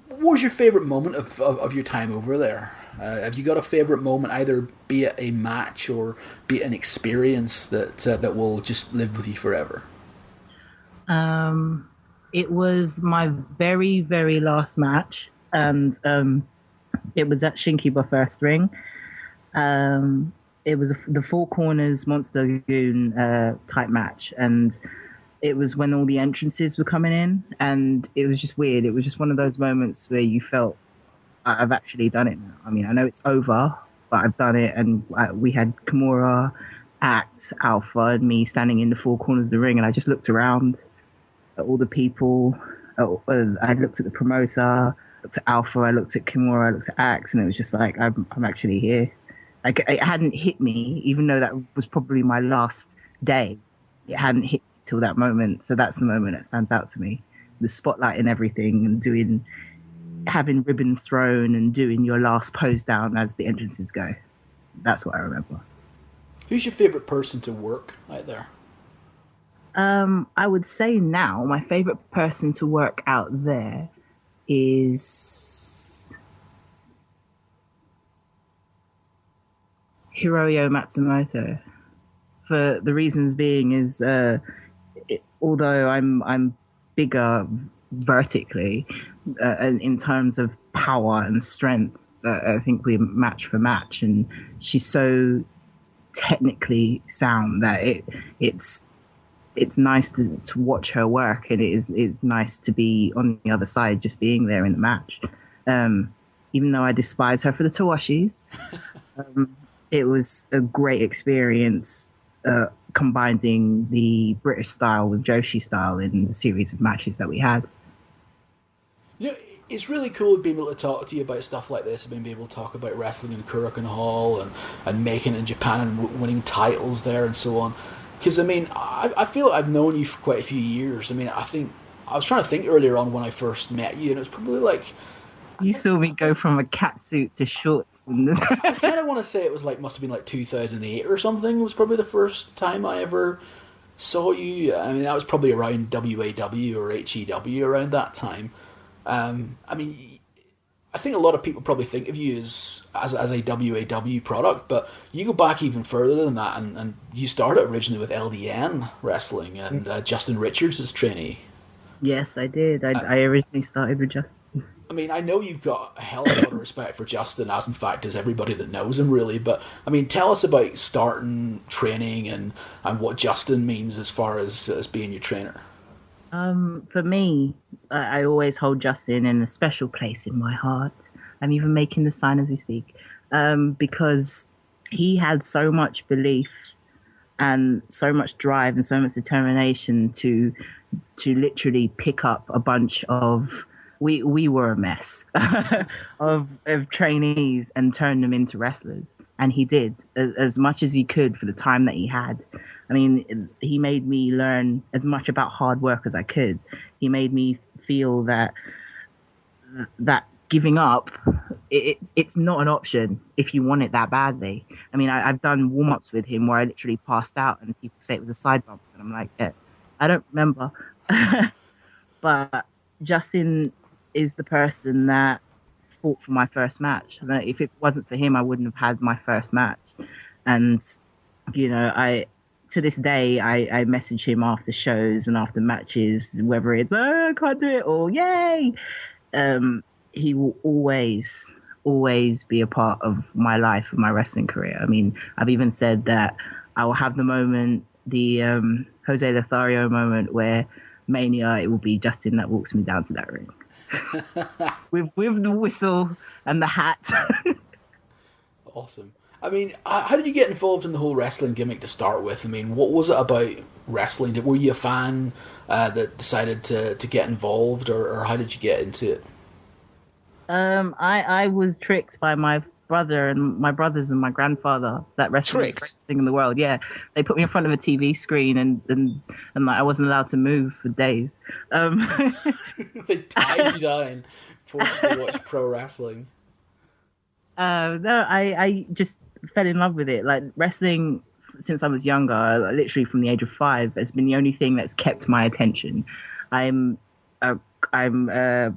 What was your favourite moment of your time over there? Have you got a favourite moment, either be it a match or be it an experience that will just live with you forever? It was my very, very last match, and it was at Shinkiba First Ring. It was the Four Corners Monster Lagoon type match, and it was when all the entrances were coming in, and it was just weird. It was just one of those moments where you felt, I've actually done it now. I mean, I know it's over, but I've done it. And we had Kimura, Act, Alpha, and me standing in the four corners of the ring, and I just looked around at all the people. I looked at the promoter. looked at Alpha, I looked at Kimura, I looked at Axe, and it was just like, I'm actually here. Like, it hadn't hit me, even though that was probably my last day. It hadn't hit me till that moment. So that's the moment that stands out to me. The spotlight and everything, and having ribbons thrown and doing your last pose down as the entrances go. That's what I remember. Who's your favorite person to work out there? I would say now my favorite person to work out there is Hiroyo Matsumoto. For the reasons being is, although I'm bigger vertically, in terms of power and strength, I think we match for match, and she's so technically sound that it's nice to watch her work, and it's nice to be on the other side, just being there in the match. Even though I despise her for the Tawashis, it was a great experience combining the British style with Joshi style in the series of matches that we had. Yeah, it's really cool being able to talk to you about stuff like this, being able to talk about wrestling in Korakuen Hall and making it in Japan and winning titles there and so on. Because, I mean, I feel like I've known you for quite a few years. I mean, I was trying to think earlier on when I first met you, and it was probably like... You saw me go from a catsuit to shorts. I kind of want to say it was like, must have been like 2008 or something. It was probably the first time I ever saw you. I mean, that was probably around WAW or HEW around that time. I mean, I think a lot of people probably think of you as a WAW product, but you go back even further than that, and you started originally with LDN wrestling and Justin Richards as trainee. Yes, I did. I originally started with Justin. I mean, I know you've got a hell of a lot of respect for Justin, as in fact does everybody that knows him, really. But, I mean, tell us about starting training and what Justin means as far as being your trainer. For me, I always hold Justin in a special place in my heart. I'm even making the sign as we speak. Because he had so much belief and so much drive and so much determination to literally pick up a bunch of... We were a mess of trainees and turn them into wrestlers. And he did as much as he could for the time that he had. I mean, he made me learn as much about hard work as I could. He made me feel that giving up, it's not an option if you want it that badly. I mean, I've done warm-ups with him where I literally passed out and people say it was a side bump. And I'm like, yeah, I don't remember. But Justin is the person that fought for my first match. If it wasn't for him, I wouldn't have had my first match. And, you know, to this day, I message him after shows and after matches, whether it's, oh, I can't do it, or yay. He will always be a part of my life, of my wrestling career. I mean, I've even said that I will have the moment, the Jose Lothario moment where Mania, it will be Justin that walks me down to that ring. with the whistle and the hat. Awesome. I mean, how did you get involved in the whole wrestling gimmick to start with? I mean, what was it about wrestling? Were you a fan that decided to get involved, or how did you get into it? I was tricked by my brother and my brothers and my grandfather that wrestling was the greatest thing in the world. Yeah, they put me in front of a TV screen and like, I wasn't allowed to move for days. They tied you down, forced you to watch pro wrestling. No, I just fell in love with it. Like, wrestling since I was younger, literally from the age of 5, has been the only thing that's kept my attention. I'm a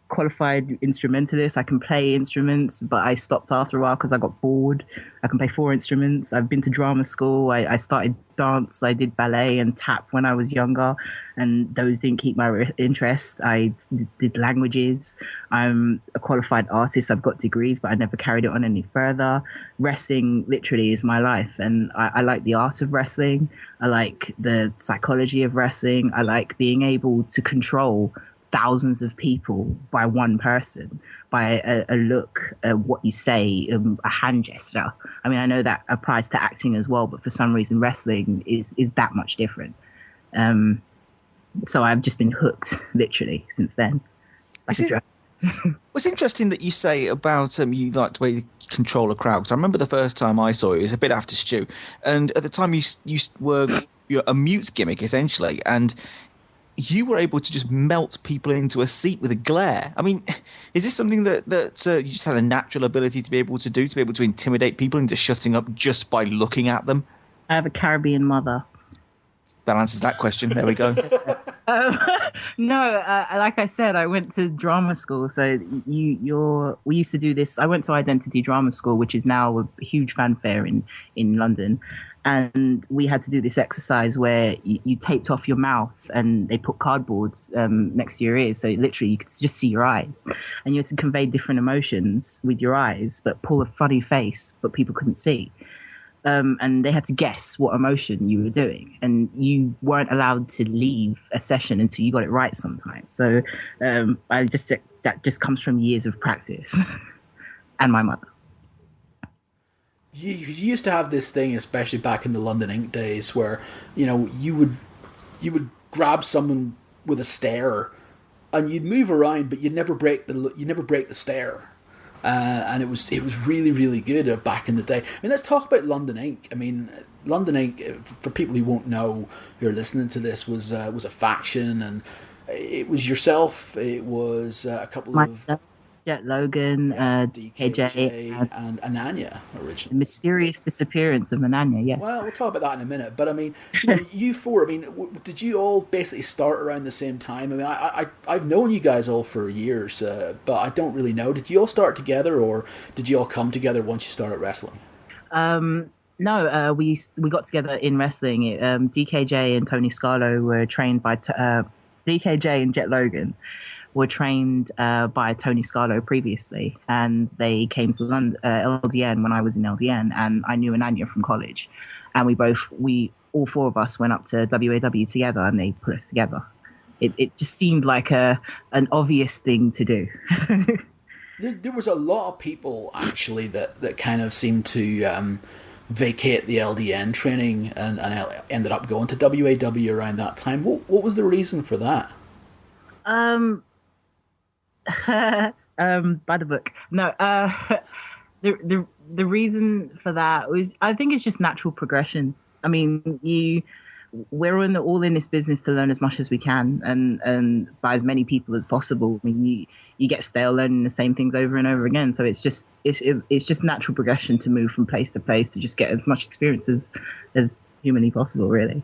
qualified instrumentalist. I can play instruments, but I stopped after a while because I got bored. I can play 4 instruments. I've been to drama school. I started dance. I did ballet and tap when I was younger, and those didn't keep my interest. I did languages. I'm a qualified artist. I've got degrees, but I never carried it on any further. Wrestling literally is my life, and I like the art of wrestling. I like the psychology of wrestling. I like being able to control thousands of people by one person, by a look, what you say, a hand gesture. I mean, I know that applies to acting as well, but for some reason wrestling is that much different. So I've just been hooked literally since then. It's like a drug. It's interesting that you say about you like the way you control a crowd. Because I remember the first time I saw it was a bit after Stu, and at the time you were a mute gimmick essentially, and you were able to just melt people into a seat with a glare. I mean, is this something that you just had a natural ability to be able to do, to be able to intimidate people into shutting up just by looking at them? I have a Caribbean mother. That answers that question. There we go. No, like I said, I went to drama school. So we used to do this. I went to Identity Drama School, which is now a huge fanfare in London. And we had to do this exercise where you taped off your mouth and they put cardboards next to your ears. So literally you could just see your eyes. And you had to convey different emotions with your eyes, but pull a funny face, but people couldn't see. And they had to guess what emotion you were doing, and you weren't allowed to leave a session until you got it right sometimes. So that just comes from years of practice and my mother. You used to have this thing, especially back in the London Ink days, where you would grab someone with a stare, and you'd move around, but you'd never break the stare. And it was really, really good back in the day. I mean, let's talk about London Ink. I mean, London Ink, for people who won't know, who are listening to this, was a faction, and it was yourself. It was a couple of Jet Logan, DKJ, and Ananya originally. The mysterious disappearance of Ananya, yeah. Well, we'll talk about that in a minute. But I mean, you four, I mean, did you all basically start around the same time? I mean, I've known you guys all for years, but I don't really know. Did you all start together, or did you all come together once you started wrestling? No, we got together in wrestling. DKJ and Tony Scarlo were trained by DKJ and Jet Logan were trained by Tony Scarlo previously, and they came to London, LDN when I was in LDN, and I knew Ananya from college, and we all four of us went up to WAW together, and they put us together. It just seemed like an obvious thing to do. There was a lot of people actually that kind of seemed to vacate the LDN training and ended up going to WAW around that time. What was the reason for that? By the book. No, the reason for that was, I think it's just natural progression. I mean, we're all in this business to learn as much as we can, and by as many people as possible. I mean, you get stale learning the same things over and over again. So it's just natural progression to move from place to place to just get as much experience as humanly possible, really.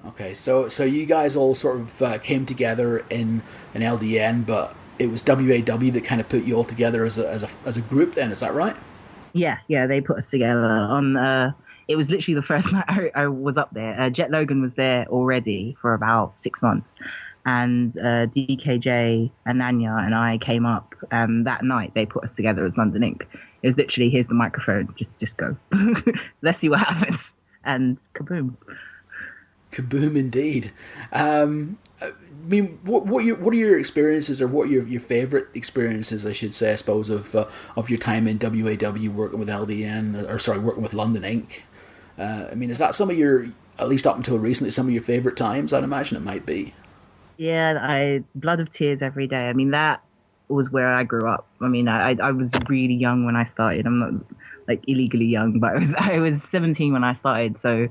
Okay, so you guys all sort of came together in an LDN, but it was WAW that kind of put you all together as a group. Then, is that right? Yeah, they put us together on. It was literally the first night I was up there. Jet Logan was there already for about 6 months, and DKJ, Ananya, and I came up. And that night they put us together as London Ink. It was literally, here's the microphone, just go. Let's see what happens, and kaboom. Kaboom, indeed. I mean, what are your experiences, or what are your favourite experiences, I should say, I suppose, of your time in WAW working with LDN, working with London Ink? I mean, is that some of your, at least up until recently, some of your favourite times? I'd imagine it might be. Yeah, blood of tears every day. I mean, that was where I grew up. I mean, I was really young when I started. I'm not like illegally young, but I was 17 when I started, so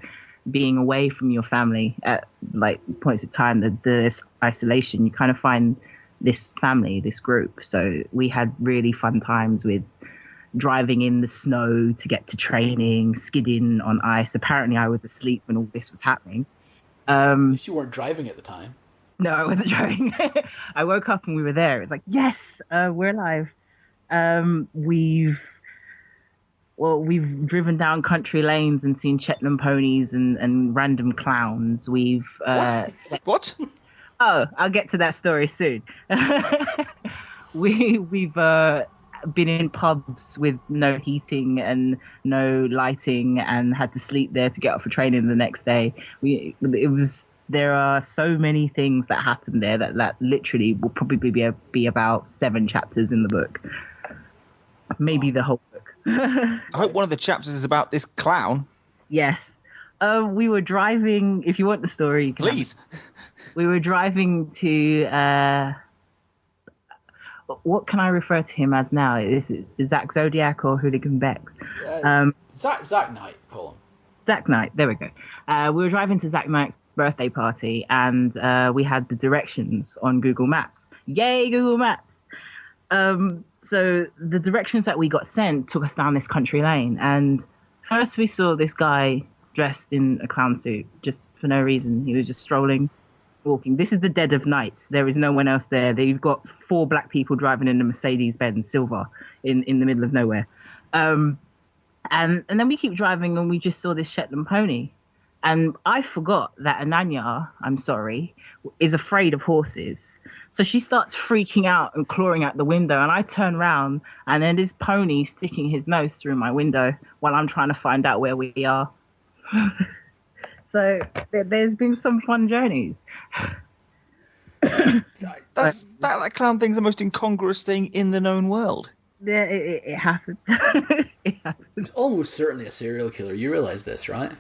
being away from your family at like points of time, this isolation, you kind of find this family, this group. So we had really fun times with driving in the snow to get to training, skidding on ice. Apparently I was asleep when all this was happening. At least you weren't driving at the time. No, I wasn't driving. I woke up and we were there. It was like, yes, we're alive. We've driven down country lanes and seen Shetland ponies and random clowns. We've What? Oh, I'll get to that story soon. We've been in pubs with no heating and no lighting, and had to sleep there to get up for training the next day. There are so many things that happened there that literally will probably be about 7 chapters in the book, maybe the whole book. I hope one of the chapters is about this clown. Yes. We were driving, if you want the story. Please. We were driving to what can I refer to him as now? Is it Zach Zodiac or Hooligan Bex? Zach Knight, call him. Zach Knight. There we go. We were driving to Zach Knight's birthday party, and we had the directions on Google Maps. Yay, Google Maps! So the directions that we got sent took us down this country lane, and first we saw this guy dressed in a clown suit just for no reason. He was just strolling, walking. This is the dead of night. There is no one else there. They've got 4 black people driving in a Mercedes-Benz silver in the middle of nowhere. And then we keep driving, and we just saw this Shetland pony. And I forgot that Ananya, I'm sorry, is afraid of horses. So she starts freaking out and clawing out the window. And I turn around, and then this pony sticking his nose through my window while I'm trying to find out where we are. So there's been some fun journeys. That clown thing's the most incongruous thing in the known world. Yeah, it happens. It happens. It's almost certainly a serial killer. You realise this, right?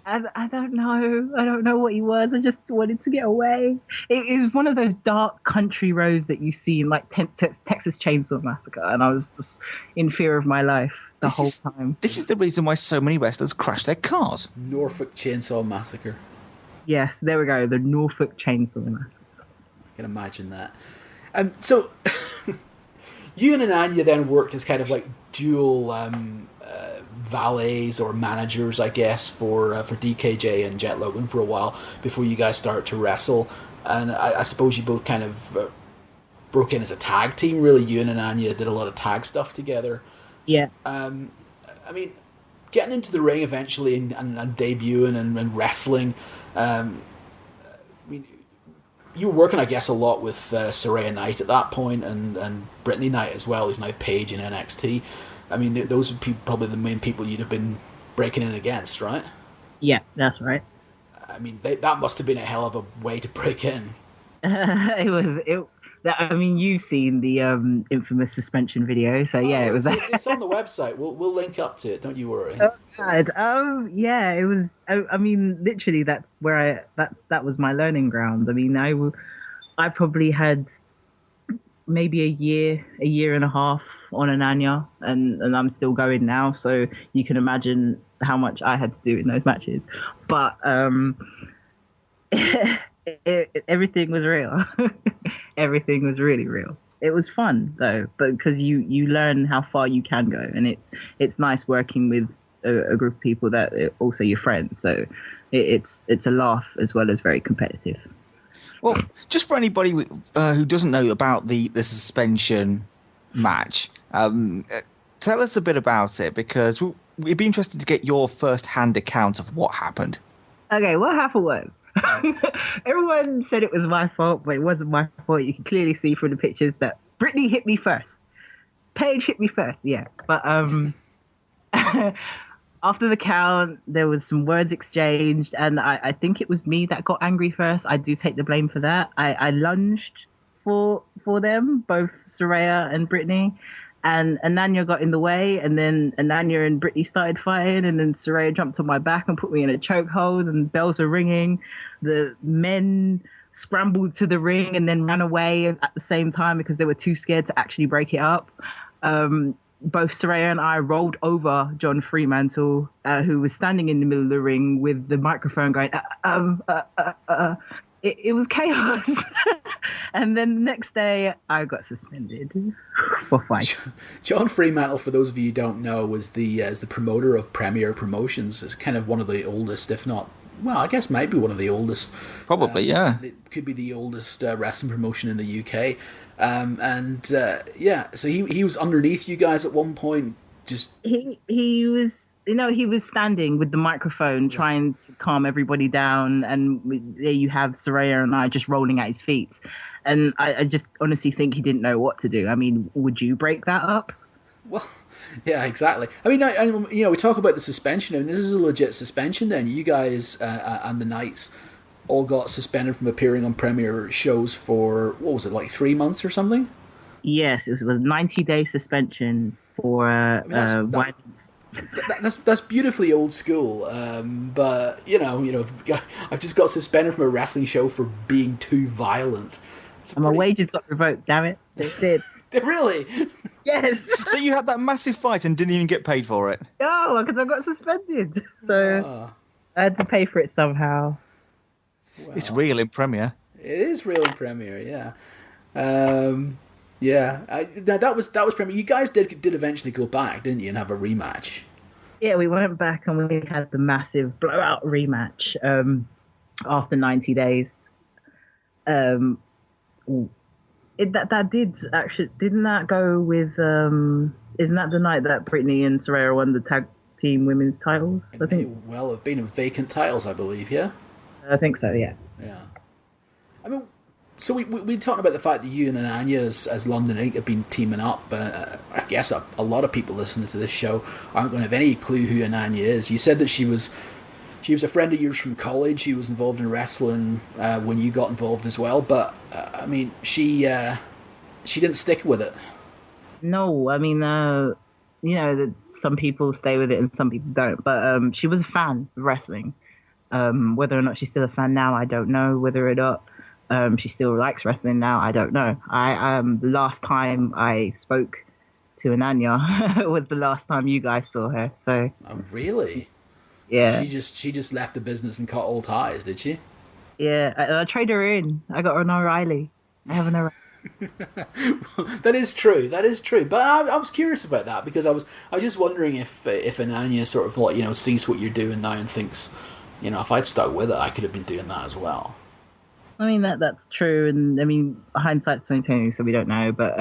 I don't know. I don't know what he was. I just wanted to get away. It was one of those dark country roads that you see in like Texas Chainsaw Massacre, and I was just in fear of my life the whole time. This is the reason why so many wrestlers crash their cars. Norfolk Chainsaw Massacre. Yes, there we go. The Norfolk Chainsaw Massacre. I can imagine that. So, you and Ananya then worked as kind of like dual valets or managers, I guess, for DKJ and Jet Logan for a while before you guys started to wrestle. And I suppose you both kind of broke in as a tag team, really. You and Ananya did a lot of tag stuff together. Yeah. I mean, getting into the ring eventually and debuting and wrestling, I mean, you were working, I guess, a lot with Saraya Knight at that point and Brittany Knight as well, who's now Paige in NXT. I mean, those would be probably the main people you'd have been breaking in against, right? Yeah, that's right. I mean, that must have been a hell of a way to break in. I mean, you've seen the infamous suspension video, so yeah, it was. It's on the website. We'll link up to it. Don't you worry. Oh God! Yeah, it was. I mean, literally, that's where that was my learning ground. I mean, I probably had maybe a year and a half on Ananya, and I'm still going now. So you can imagine how much I had to do in those matches. But everything was real. Everything was really real. It was fun though, but because you learn how far you can go, and it's nice working with a group of people that are also your friends. So it's a laugh as well as very competitive. Well, just for anybody who doesn't know about the suspension match, tell us a bit about it, because we'd be interested to get your first-hand account of what happened. Okay, what happened was, everyone said it was my fault, but it wasn't my fault. You can clearly see from the pictures that Brittany hit me first. Paige hit me first, yeah. But after the count, there was some words exchanged, and I think it was me that got angry first. I do take the blame for that. I lunged for them, both Saraya and Brittany, and Ananya got in the way, and then Ananya and Brittany started fighting, and then Saraya jumped on my back and put me in a chokehold, and bells were ringing. The men scrambled to the ring and then ran away at the same time because they were too scared to actually break it up. Both Saraya and I rolled over John Fremantle, who was standing in the middle of the ring with the microphone going, It was chaos. And then the next day, I got suspended for fight. John Fremantle, for those of you who don't know, was the promoter of Premier Promotions. It's kind of one of the oldest, if not, well, I guess maybe one of the oldest. Probably, yeah. It could be the oldest wrestling promotion in the UK. So he was underneath you guys at one point. Just he was, he was standing with the microphone trying to calm everybody down, and there you have Saraya and I just rolling at his feet. And I just honestly think he didn't know what to do. I mean, would you break that up? Well, yeah, exactly. I mean, we talk about the suspension, and this is a legit suspension. Then you guys and the Knights all got suspended from appearing on Premier shows for, what was it, like 3 months or something? Yes, it was a 90-day suspension for that's beautifully old school. But I've just got suspended from a wrestling show for being too violent. And my wages got revoked. Damn it, they did. Really? Yes. So you had that massive fight and didn't even get paid for it? No, because I got suspended. So I had to pay for it somehow. Well, It's real in Premiere. It is real in Premiere, yeah. That was Premiere. You guys did eventually go back, didn't you, and have a rematch? Yeah, we went back and we had the massive blowout rematch after 90 days. That did actually, didn't that go with, isn't that the night that Brittany and Saraya won the tag team women's titles? It may well have been vacant titles, I believe, yeah? I think so, yeah. Yeah. I mean, so we talked about the fact that you and Anya as London Inc. have been teaming up. I guess a lot of people listening to this show aren't going to have any clue who Anya is. You said that she was a friend of yours from college. She was involved in wrestling when you got involved as well. But I mean, she didn't stick with it. No, I mean, some people stay with it and some people don't. But she was a fan of wrestling. Whether or not she's still a fan now, I don't know. Whether or not she still likes wrestling now, I don't know. The last time I spoke to Ananya was the last time you guys saw her. So. Oh, really? Yeah. She just left the business and cut all ties, did she? Yeah, I traded her in. I got an O'Reilly. I have an O'Reilly. That is true. But I was curious about that because I was just wondering if Ananya sort of like sees what you're doing now and thinks, if I'd stuck with it, I could have been doing that as well. I mean that's true, and I mean hindsight's 2020, so we don't know. But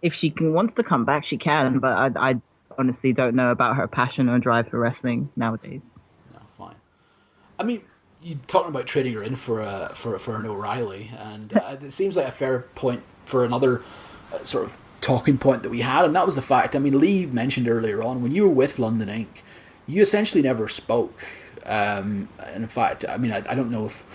if she wants to come back, she can. But I honestly don't know about her passion or drive for wrestling nowadays. No, fine. I mean, you're talking about trading her in for an O'Reilly, and it seems like a fair point for another sort of talking point that we had, and that was the fact. I mean, Lee mentioned earlier on when you were with London Inc., you essentially never spoke. And in fact, I mean, I don't know if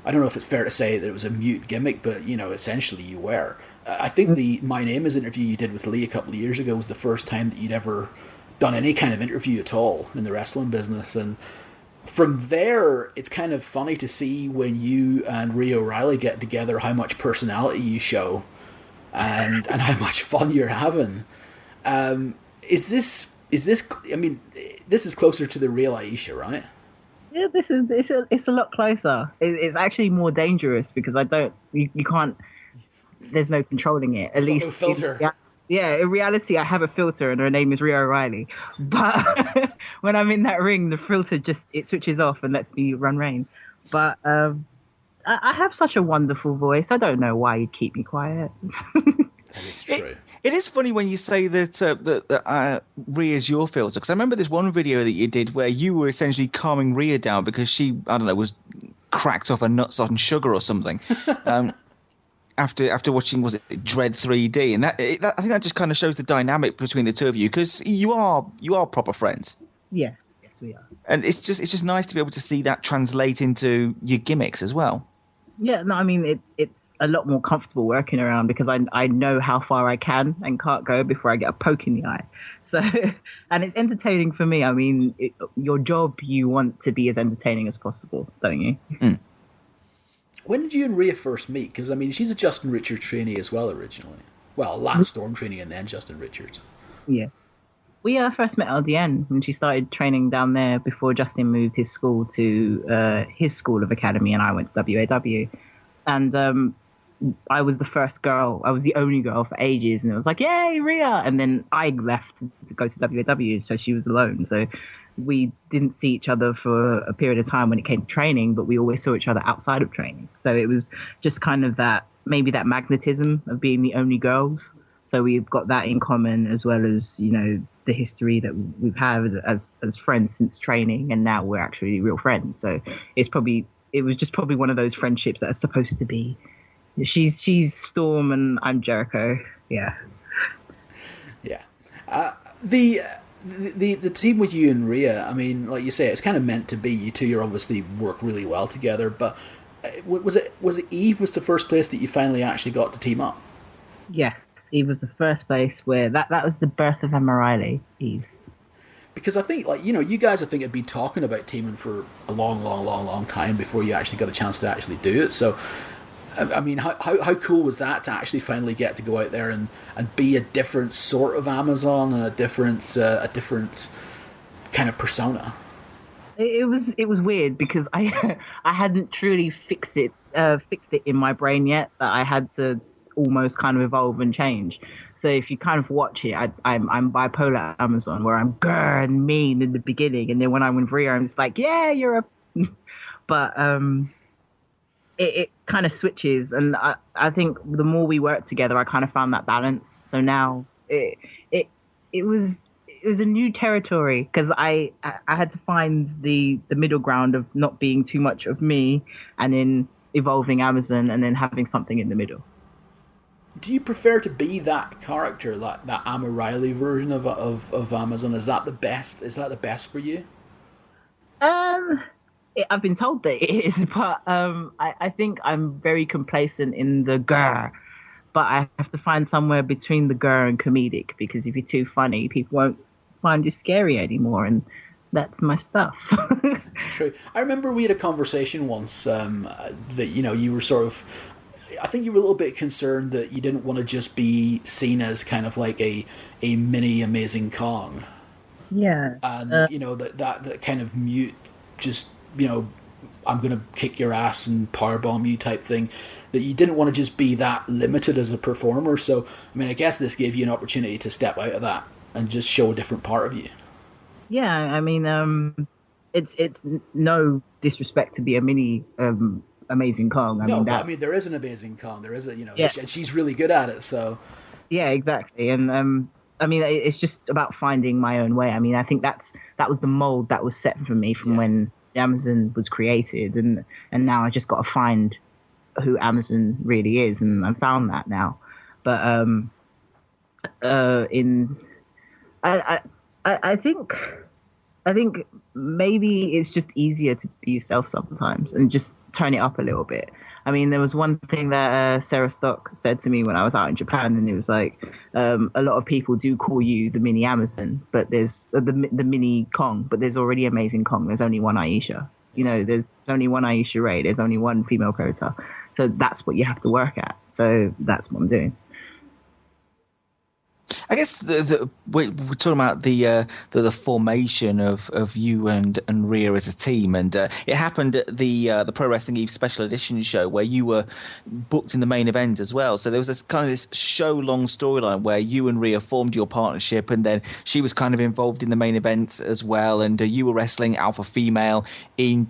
it's fair to say that it was a mute gimmick, but essentially you were. I think the My Name Is interview you did with Lee a couple of years ago was the first time that you'd ever done any kind of interview at all in the wrestling business, and from there, it's kind of funny to see when you and Rhea O'Reilly get together how much personality you show, and how much fun you're having. Is this? I mean, this is closer to the real Ayesha, right? Yeah, it's a lot closer. It's actually more dangerous because you can't. There's no controlling it. At least no filter. In reality, I have a filter and her name is Rhea O'Reilly. But when I'm in that ring, the filter it switches off and lets me run rain. But I have such a wonderful voice. I don't know why you keep me quiet. That is true. It is funny when you say that Rhea's your filter, because I remember this one video that you did where you were essentially calming Rhea down because she, I don't know, was cracked off her nuts on sugar or something. After watching, was it Dread 3D, and I think that just kind of shows the dynamic between the two of you, because you are proper friends. Yes, we are. And it's just nice to be able to see that translate into your gimmicks as well. Yeah, no, I mean it's a lot more comfortable working around because I know how far I can and can't go before I get a poke in the eye. So, and it's entertaining for me. I mean, your job, you want to be as entertaining as possible, don't you? Mm. When did you and Rhea first meet? Because I mean, she's a Justin Richards trainee as well originally. Well, Lance Storm trainee and then Justin Richards. Yeah. We first met at LDN when she started training down there before Justin moved his school to his school of academy, and I went to WAW. And I was the first girl. I was the only girl for ages, and it was like, yay, Rhea! And then I left to go to WAW, so she was alone. So we didn't see each other for a period of time when it came to training, but we always saw each other outside of training. So it was just kind of that magnetism of being the only girls. So we've got that in common, as well as, the history that we've had as friends since training, and now we're actually real friends. So it was just probably one of those friendships that are supposed to be. She's Storm and I'm Jericho. Yeah. Yeah. The team with you and Rhea, I mean, like you say, it's kind of meant to be. You two, you obviously work really well together. But was it Eve was the first place that you finally actually got to team up? Yes, Eve was the first place where that was the birth of Emma Riley. Eve. Because I think, you guys, I think, had been talking about teaming for a long, long, long, long time before you actually got a chance to actually do it. So, I mean, how cool was that to actually finally get to go out there and be a different sort of Amazon and a different kind of persona? It was weird because I I hadn't truly fixed it in my brain yet, that I had to almost kind of evolve and change. So if you kind of watch it, I'm bipolar Amazon, where I'm grr and mean in the beginning, and then when I'm with Rhea, I'm just like, yeah, you're a but it kind of switches, and I think the more we worked together, I kind of found that balance. So now it was a new territory, because I had to find the middle ground of not being too much of me, and then evolving Amazon, and then having something in the middle. Do you prefer to be that character, that Amma Riley version of Amazon? Is that the best? Is that the best for you? I've been told that it is, but I think I'm very complacent in the grr. But I have to find somewhere between the grr and comedic, because if you're too funny, people won't find you scary anymore, and that's my stuff. It's true. I remember we had a conversation once that you were sort of. I think you were a little bit concerned that you didn't want to just be seen as kind of like a mini Amazing Kong. Yeah. And that kind of mute, just I'm gonna kick your ass and powerbomb you type thing. That you didn't want to just be that limited as a performer. So I mean, I guess this gave you an opportunity to step out of that and just show a different part of you. Yeah, I mean, it's no disrespect to be a mini Amazing Kong. I mean, there is an Amazing Kong. There is and she's really good at it. So yeah, exactly. And I mean, it's just about finding my own way. I mean, I think that was the mold that was set for me from when Amazon was created, and now I just got to find who Amazon really is, and I found that now. But I think maybe it's just easier to be yourself sometimes and just turn it up a little bit. I mean, there was one thing that Sarah Stock said to me when I was out in Japan, and it was like, a lot of people do call you the mini Amazon, but there's the mini Kong, but there's already Amazing Kong. There's only one Ayesha. There's only one Aisha Ray. There's only one female predator. So that's what you have to work at. So that's what I'm doing. I guess we're talking about the formation of you and Rhea as a team, and it happened at the Pro Wrestling Eve Special Edition show where you were booked in the main event as well. So there was this show-long storyline where you and Rhea formed your partnership, and then she was kind of involved in the main event as well, and you were wrestling alpha female in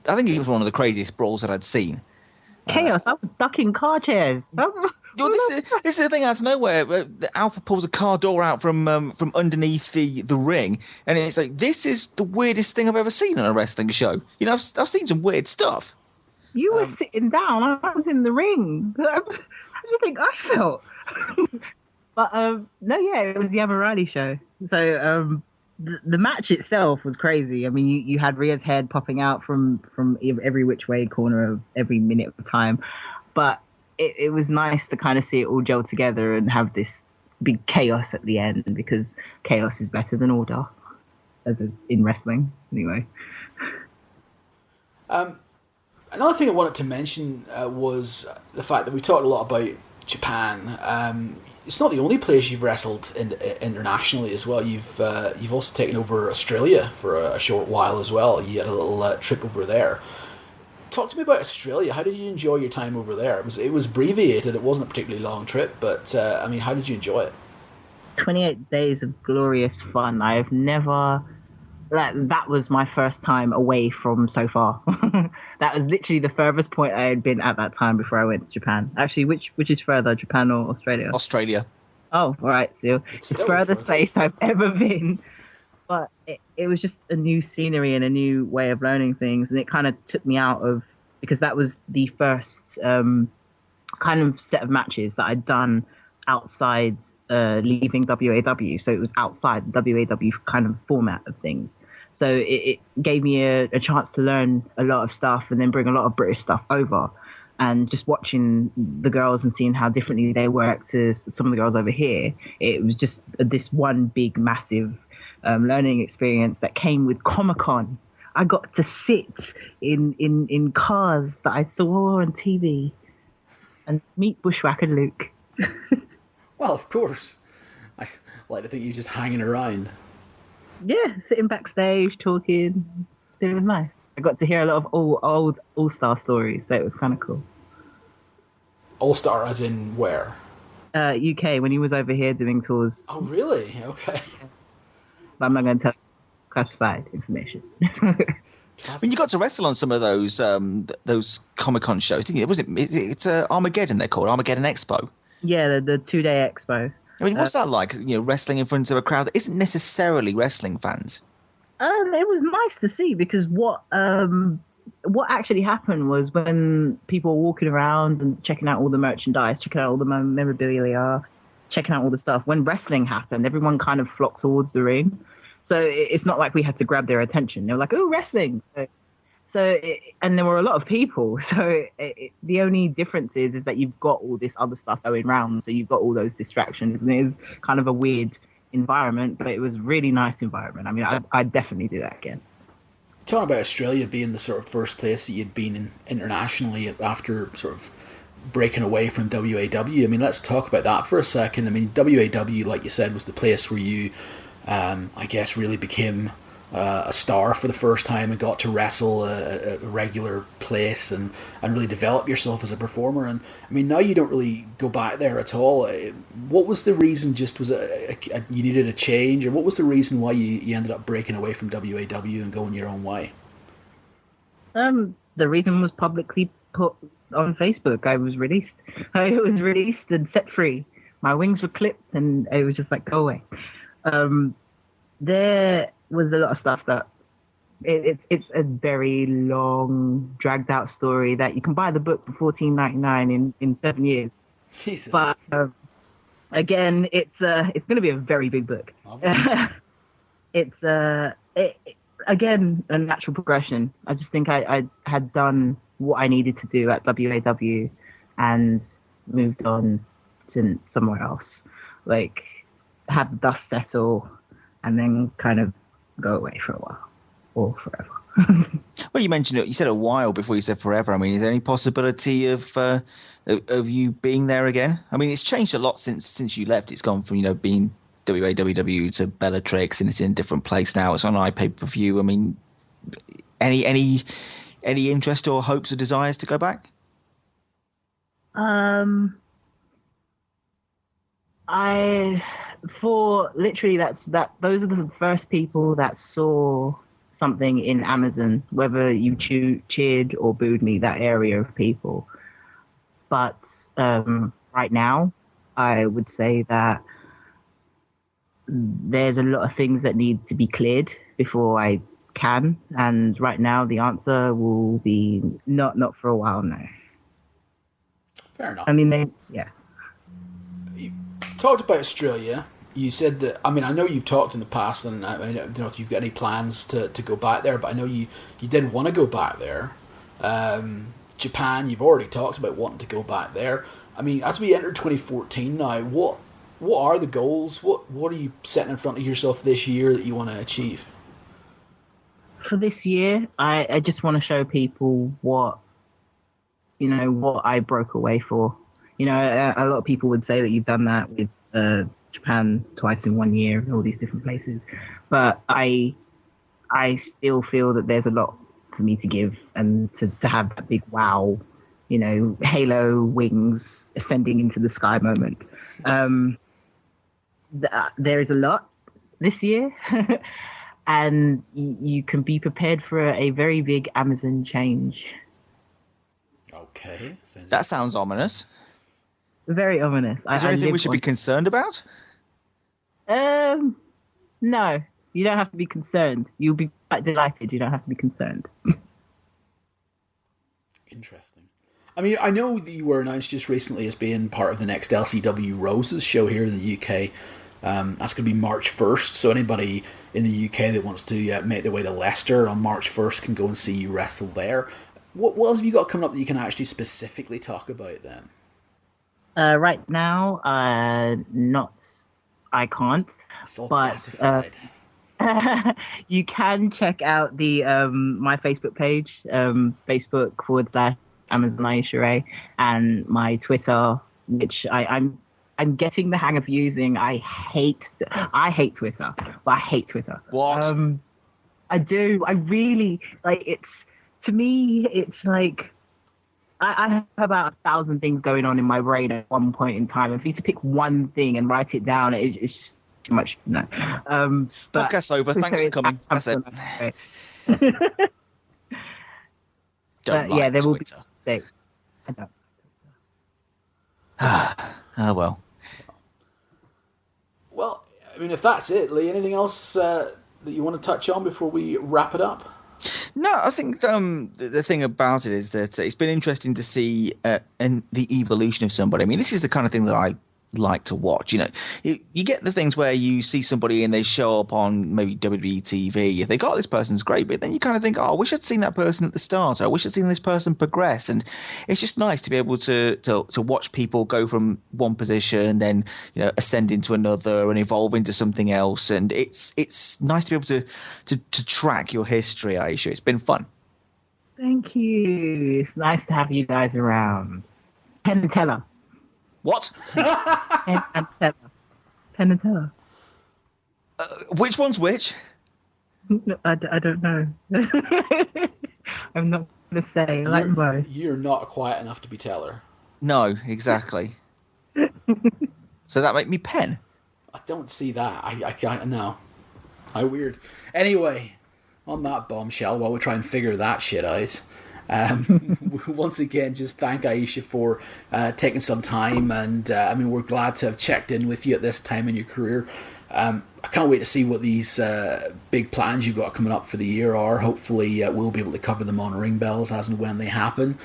I think it was one of the craziest brawls that I'd seen. Chaos! I was ducking car chairs. This is the thing out of nowhere. The Alpha pulls a car door out from underneath the ring, and it's like, this is the weirdest thing I've ever seen on a wrestling show. I've seen some weird stuff. You were sitting down. I was in the ring. How do you think I felt? But it was the Amarali show. So the match itself was crazy. I mean, you had Rhea's head popping out from every which way corner of every minute of the time, but it was nice to kind of see it all gel together and have this big chaos at the end, because chaos is better than order in wrestling anyway. Another thing I wanted to mention was the fact that we talked a lot about Japan. It's not the only place you've wrestled internationally as well. You've also taken over Australia for a short while as well. You had a little trip over there. Talk to me about Australia. How did you enjoy your time over there? It was abbreviated. It wasn't a particularly long trip, but I mean, how did you enjoy it? 28 days of glorious fun. I have never. That was my first time away from so far. That was literally the furthest point I had been at that time before I went to Japan. Actually, which is further, Japan or Australia? Australia. Oh, all right. So it's the furthest place I've ever been. But it was just a new scenery and a new way of learning things. And it kind of took me out of, because that was the first kind of set of matches that I'd done outside leaving WAW. So it was outside the WAW kind of format of things. So it gave me a chance to learn a lot of stuff and then bring a lot of British stuff over. And just watching the girls and seeing how differently they work to some of the girls over here, it was just this one big, massive learning experience that came with Comic-Con. I got to sit in cars that I saw on TV and meet Bushwhacker Luke. Well, of course. I like to think you're just hanging around. Yeah, sitting backstage, talking. It was nice. I got to hear a lot of old All-Star stories, so it was kind of cool. All-Star as in where? UK, when he was over here doing tours. Oh, really? Okay. But I'm not going to tell classified information. I mean, you got to wrestle on some of those Comic-Con shows, didn't you? It's Armageddon, they're called, Armageddon Expo. Yeah, the 2-day expo. I mean, what's that like, wrestling in front of a crowd that isn't necessarily wrestling fans? It was nice to see because what actually happened was when people were walking around and checking out all the merchandise, checking out all the memorabilia, checking out all the stuff. When wrestling happened, everyone kind of flocked towards the ring. So it's not like we had to grab their attention. They were like, "Oh, wrestling!" And there were a lot of people. So the only difference is that you've got all this other stuff going round. So you've got all those distractions, and it is kind of a weird environment, but it was a really nice environment. I mean, I'd definitely do that again. Talking about Australia being the sort of first place that you'd been in internationally after sort of breaking away from WAW. I mean, let's talk about that for a second. I mean, WAW, like you said, was the place where you, I guess, really became a star for the first time and got to wrestle a regular place and really develop yourself as a performer. And I mean, now you don't really go back there at all. What was the reason? Just was it you needed a change, or what was the reason why you ended up breaking away from WAW and going your own way? The reason was publicly put on Facebook. I was released and set free. My wings were clipped, and it was just like, go away. There was a lot of stuff that it's a very long, dragged out story that you can buy the book for $14.99 in 7 years. Jesus. But again, it's going to be a very big book. It's again a natural progression. I just think I had done what I needed to do at WAW and moved on to somewhere else. Like, have the dust settle and then kind of go away for a while or forever. Well, you mentioned it. You said a while before you said forever. I mean, is there any possibility of you being there again? I mean, it's changed a lot since you left. It's gone from being WAWW to Bellatrix, and it's in a different place now. It's on iPay-per-view. I mean, any interest or hopes or desires to go back? Those are the first people that saw something in Amazon, whether you cheered or booed me, that area of people. But right now, I would say that there's a lot of things that need to be cleared before I can. And right now, the answer will be not for a while now. Fair enough. I mean, yeah. You talked about Australia. You said that, I mean, I know you've talked in the past, and I don't know if you've got any plans to go back there, but I know you did want to go back there. Japan, you've already talked about wanting to go back there. I mean, as we enter 2014 now, what are the goals? What are you setting in front of yourself this year that you want to achieve? For this year, I just want to show people what I broke away for. A lot of people would say that you've done that with Japan twice in 1 year and all these different places, but I still feel that there's a lot for me to give, and to have that big wow, halo wings ascending into the sky moment. There is a lot this year, and you can be prepared for a very big Amazon change. Okay, that sounds ominous. Very ominous. Is there anything we should be concerned about? No, you don't have to be concerned. You'll be quite delighted. You don't have to be concerned. Interesting. I mean, I know that you were announced just recently as being part of the next LCW Roses show here in the UK. That's going to be March 1st, so anybody in the UK that wants to make their way to Leicester on March 1st can go and see you wrestle there. What else have you got coming up that you can actually specifically talk about then? Right now, I can't. It's all but classified. You can check out the my Facebook page, Facebook.com/Amazon Aisha Ray, and my Twitter, which I'm getting the hang of using. I hate Twitter, but I hate Twitter. What? I do. I really like. To me, it's like I have about 1,000 things going on in my brain at one point in time. If you to pick one thing and write it down, it's just too much. No. Podcast over. Thanks for coming. That's it. Don't like there will Twitter. be mistakes. I don't. Oh well. Well, I mean, if that's it, Lee, anything else that you want to touch on before we wrap it up? No, I think the thing about it is that it's been interesting to see the evolution of somebody. I mean, this is the kind of thing that I like to watch. You know, you get the things where you see somebody and they show up on maybe WWE TV. You think, oh, this person's great, but then you kind of think, oh, I wish I'd seen that person at the start. I wish I'd seen this person progress. And it's just nice to be able to watch people go from one position, then ascend into another and evolve into something else. And it's nice to be able to track your history, Aisha. It's been fun. Thank you. It's nice to have you guys around. Penn and Teller. What? Penn and Teller. Which one's which? I don't know. I'm not going to say. I like them both. You're not quiet enough to be Teller. No, exactly. So that make me Penn. I don't see that. I can't. No. How weird. Anyway, on that bombshell, while we try and figure that shit out, once again, just thank Ayesha for taking some time, and I mean, we're glad to have checked in with you at this time in your career. I can't wait to see what these big plans you've got coming up for the year are. Hopefully, we'll be able to cover them on Ring Bells as and when they happen.